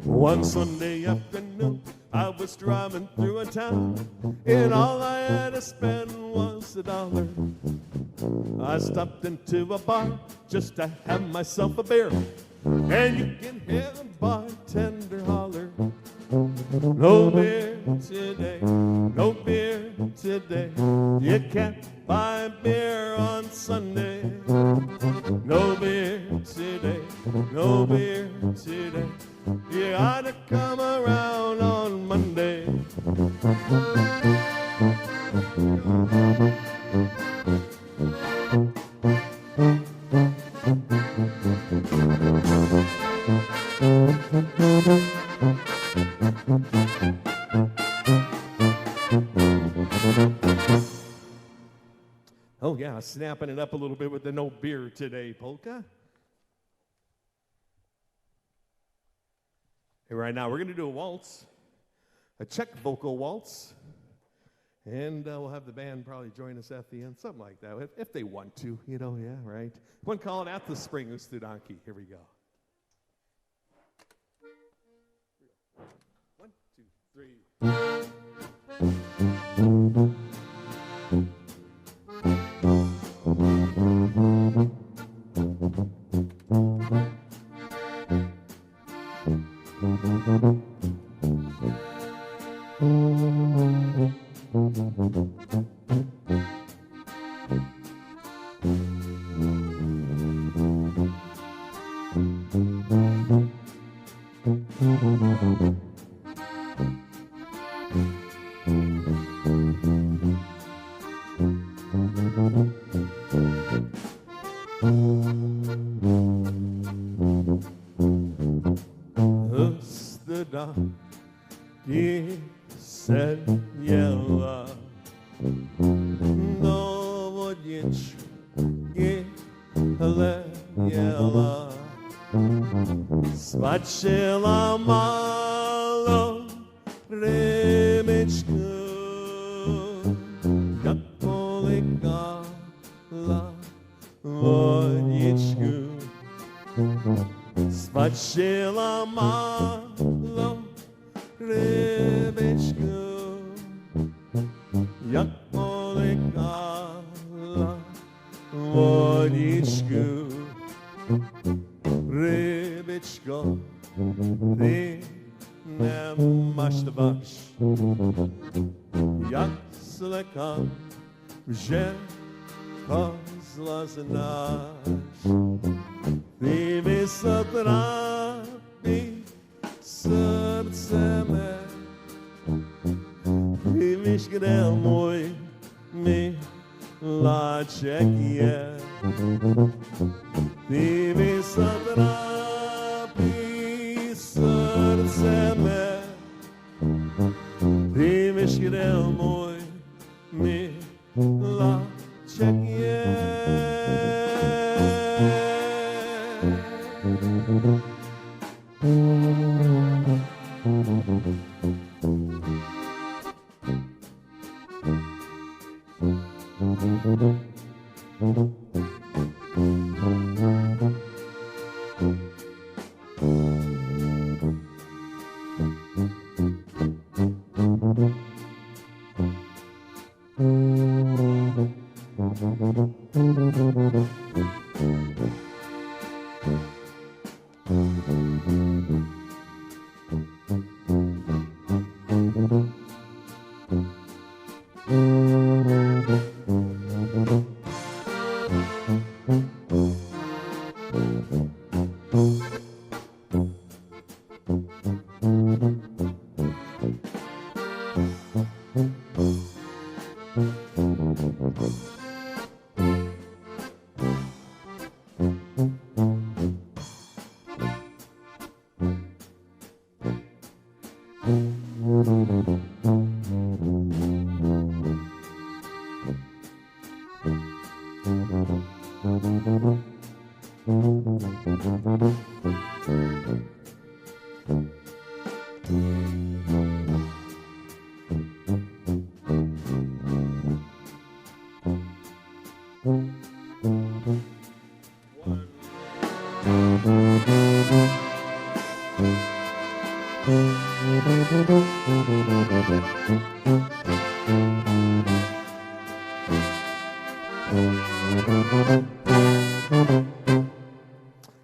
One Sunday afternoon, I was driving through a town, and all I had to spend was $1. I stopped into a bar just to have myself a beer, and you can hear the bartender holler, "No beer today, no beer today. You can't buy beer on Sunday. No beer today, no beer today. You ought to come around on Monday." Oh yeah, snapping it up a little bit with the "No Beer Today" polka. Hey, right now we're going to do a waltz, a Czech vocal waltz, and we'll have the band probably join us at the end, something like that, if they want to, you know, yeah, right? One calling At the Spring Ustudanki. Here we go. 1, 2, 3. Ustudanki sen jela, novodničky hleděla, svačila malou rybičku, jak polikala vodičku. Svačila malou rybičku, jak polikala vodičku. Rybičko, ty nemáš tvář, jak slekám, že kozla znáš. Ty mi se trápí srdce mé, ty víš, kde můj miláček je. Ty mi se trápí srdce mé, ty víš,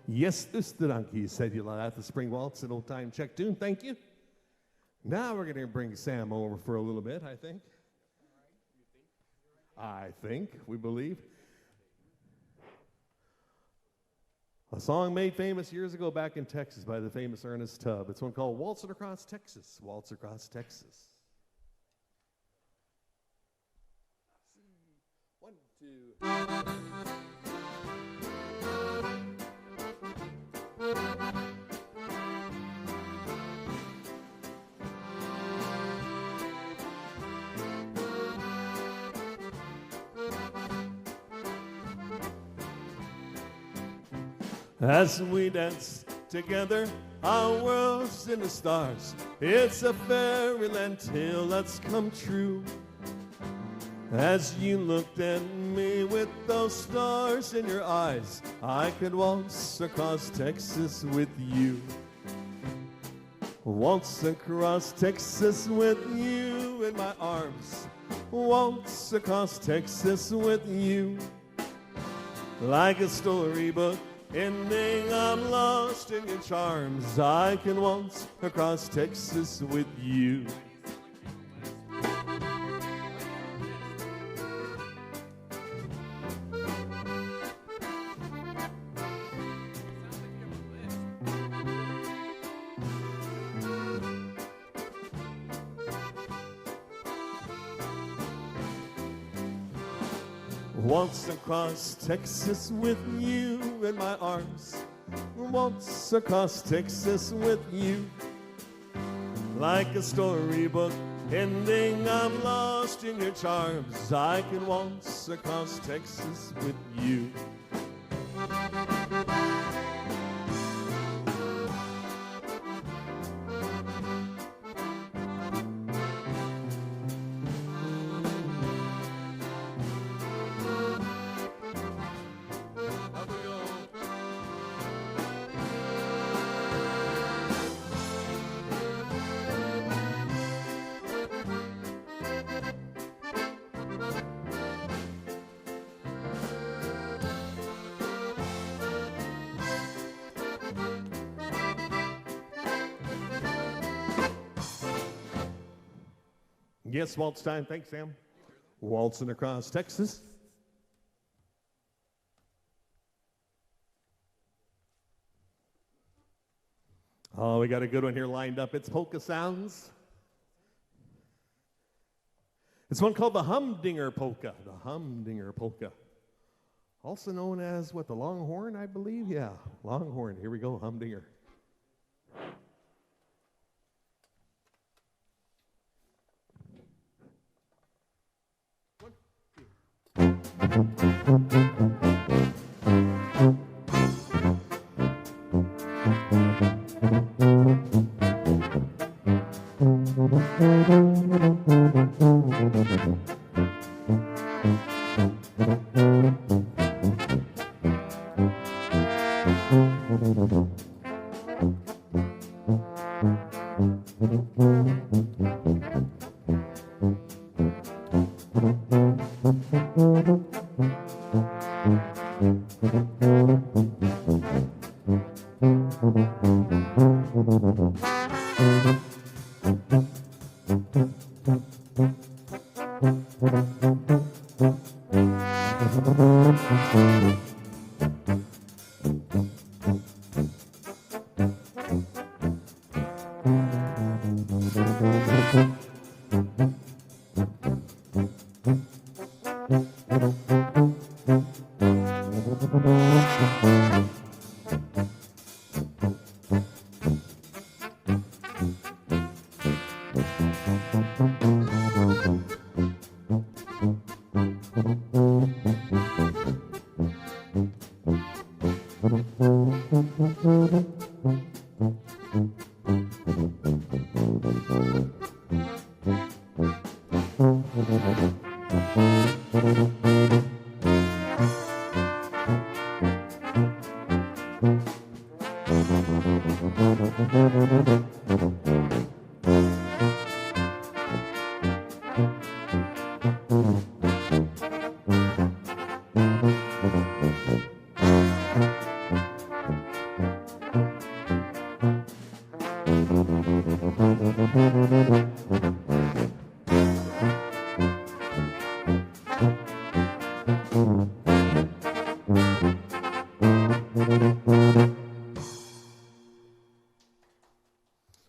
Yes, this the donkey said you like the spring waltz, an old time Czech tune. Thank you. Now we're going to bring Sam over for a little bit, I think. We believe. A song made famous years ago back in Texas by the famous Ernest Tubb. It's one called Waltzing Across Texas. Waltz Across Texas. 1, 2. As we dance together, our world's in the stars. It's a fairyland tale that's come true. As you looked at me with those stars in your eyes, I could waltz across Texas with you. Waltz across Texas with you in my arms. Waltz across Texas with you. Like a storybook ending, I'm lost in your charms. I can waltz across Texas with you. Waltz across Texas with you in my arms. Waltz across Texas with you. Like a storybook ending, I'm lost in your charms. I can waltz across Texas with you. Yes, waltz time. Thanks, Sam. Waltzing across Texas. Oh, we got a good one here lined up. It's Polka Sounds. It's one called the Humdinger Polka. The Humdinger Polka. Also known as, what, the Longhorn, I believe? Yeah, Longhorn. Here we go, Humdinger.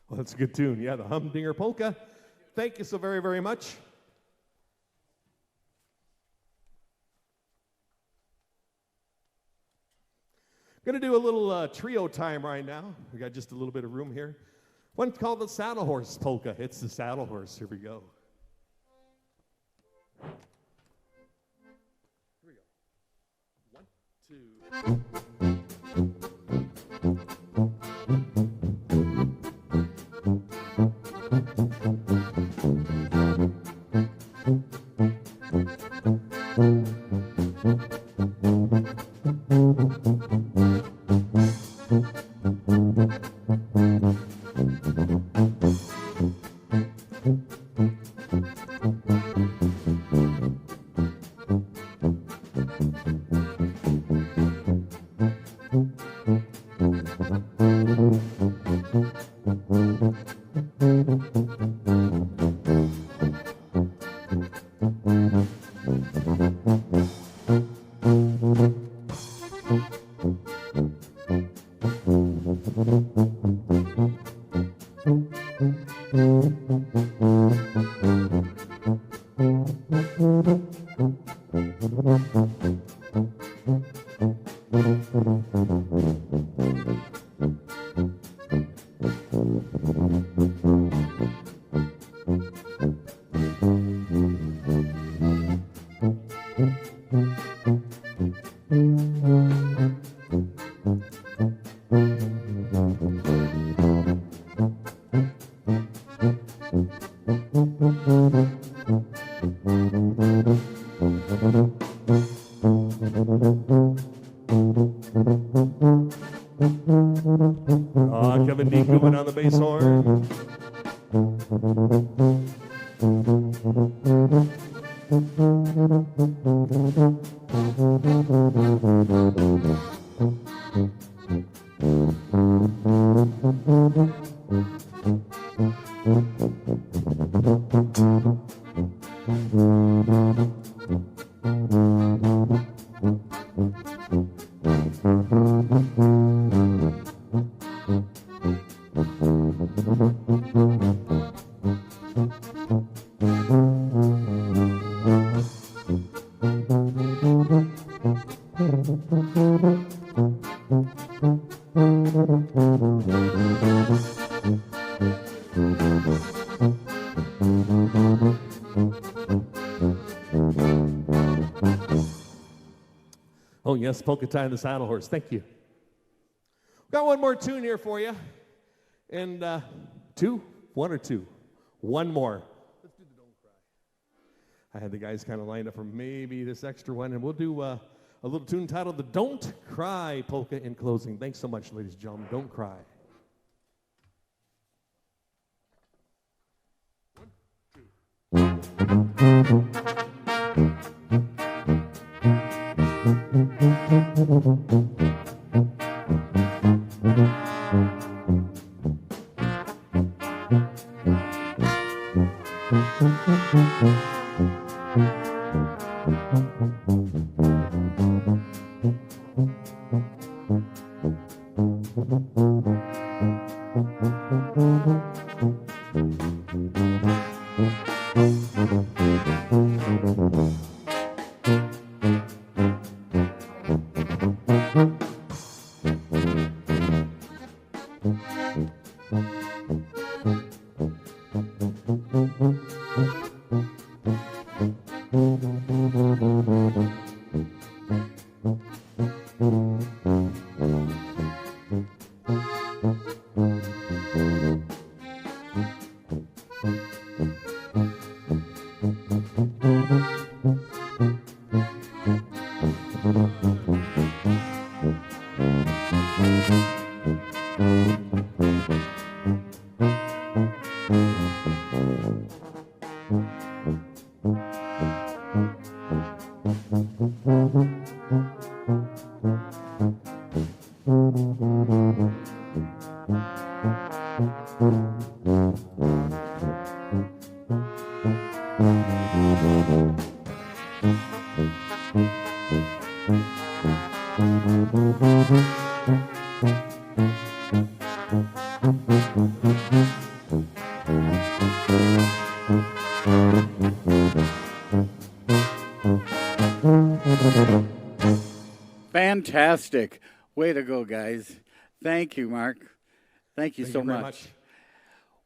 Well, that's a good tune. Yeah, the Humdinger Polka. Thank you so very, very much. Going to do a little trio time right now. We got just a little bit of room here. One called the Saddle Horse Polka. It's the Saddle Horse. Here we go. Here we go. 70 Coogan on the bass horn. Oh, yes, Polka Time, the Saddle Horse. Thank you. Got one more tune here for you. And one or two? One more. Let's do the Don't Cry. I had the guys kind of lined up for maybe this extra one, and we'll do a little tune titled the Don't Cry Polka in closing. Thanks so much, ladies and gentlemen. Don't cry. One, two. Fantastic. Way to go, guys. Thank you, Mark. Thank you so much.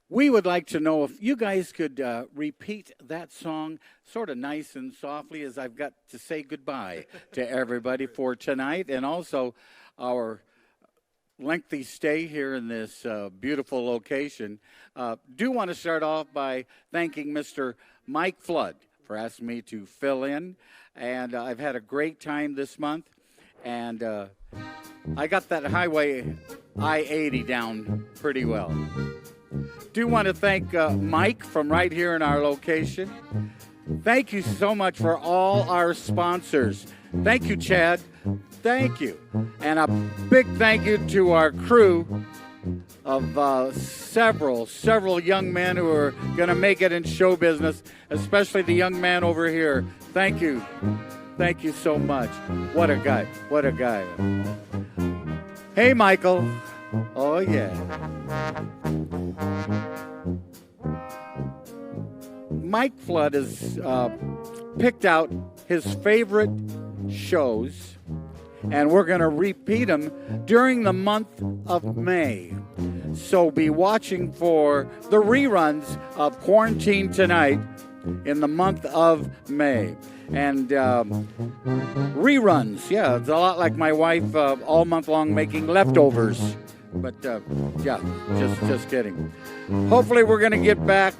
We would like to know if you guys could repeat that song sort of nice and softly as I've got to say goodbye to everybody for tonight and also our lengthy stay here in this beautiful location. Do want to start off by thanking Mr. Mike Flood for asking me to fill in. And I've had a great time this month. And I got that highway I-80 down pretty well. Do want to thank Mike from right here in our location. Thank you so much for all our sponsors. Thank you, Chad. Thank you. And a big thank you to our crew of several young men who are going to make it in show business, especially the young man over here. Thank you. Thank you so much. What a guy. What a guy. Hey, Michael. Oh, yeah. Mike Flood has picked out his favorite shows, and we're going to repeat them during the month of May. So be watching for the reruns of Quarantine Tonight in the month of May. And reruns, yeah, it's a lot like my wife all month long making leftovers. But, yeah, just kidding. Hopefully we're going to get back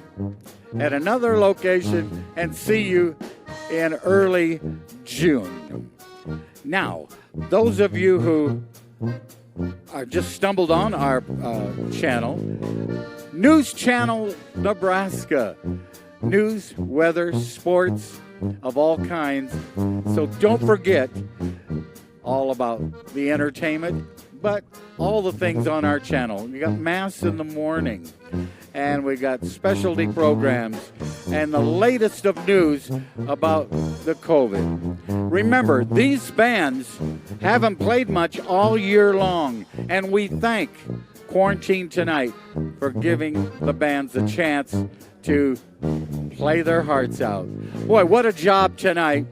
at another location and see you in early June. Now, those of you who just stumbled on our channel, News Channel Nebraska. News, weather, sports of all kinds. So don't forget all about the entertainment, but all the things on our channel. We got Mass in the morning, and we got specialty programs, and the latest of news about the COVID. Remember, these bands haven't played much all year long, and we thank Quarantine Tonight for giving the bands a chance to play their hearts out. Boy, what a job tonight.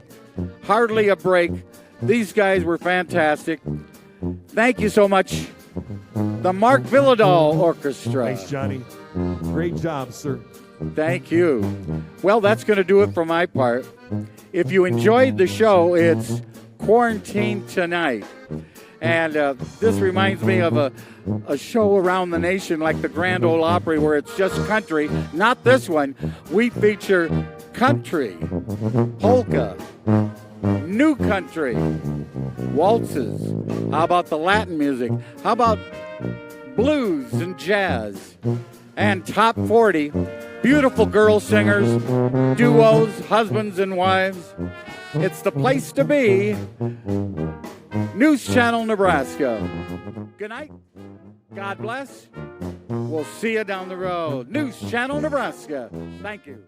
Hardly a break. These guys were fantastic. Thank you so much. The Mark Vhylidal Orchestra. Thanks, Johnny. Great job, sir. Thank you. Well, that's going to do it for my part. If you enjoyed the show, it's Quarantine Tonight. And this reminds me of a show around the nation like the Grand Ole Opry where it's just country. Not this one. We feature country, polka, new country, waltzes. How about the Latin music? How about blues and jazz? And top 40, beautiful girl singers, duos, husbands and wives. It's the place to be. News Channel Nebraska. Good night. God bless. We'll see you down the road. News Channel Nebraska. Thank you.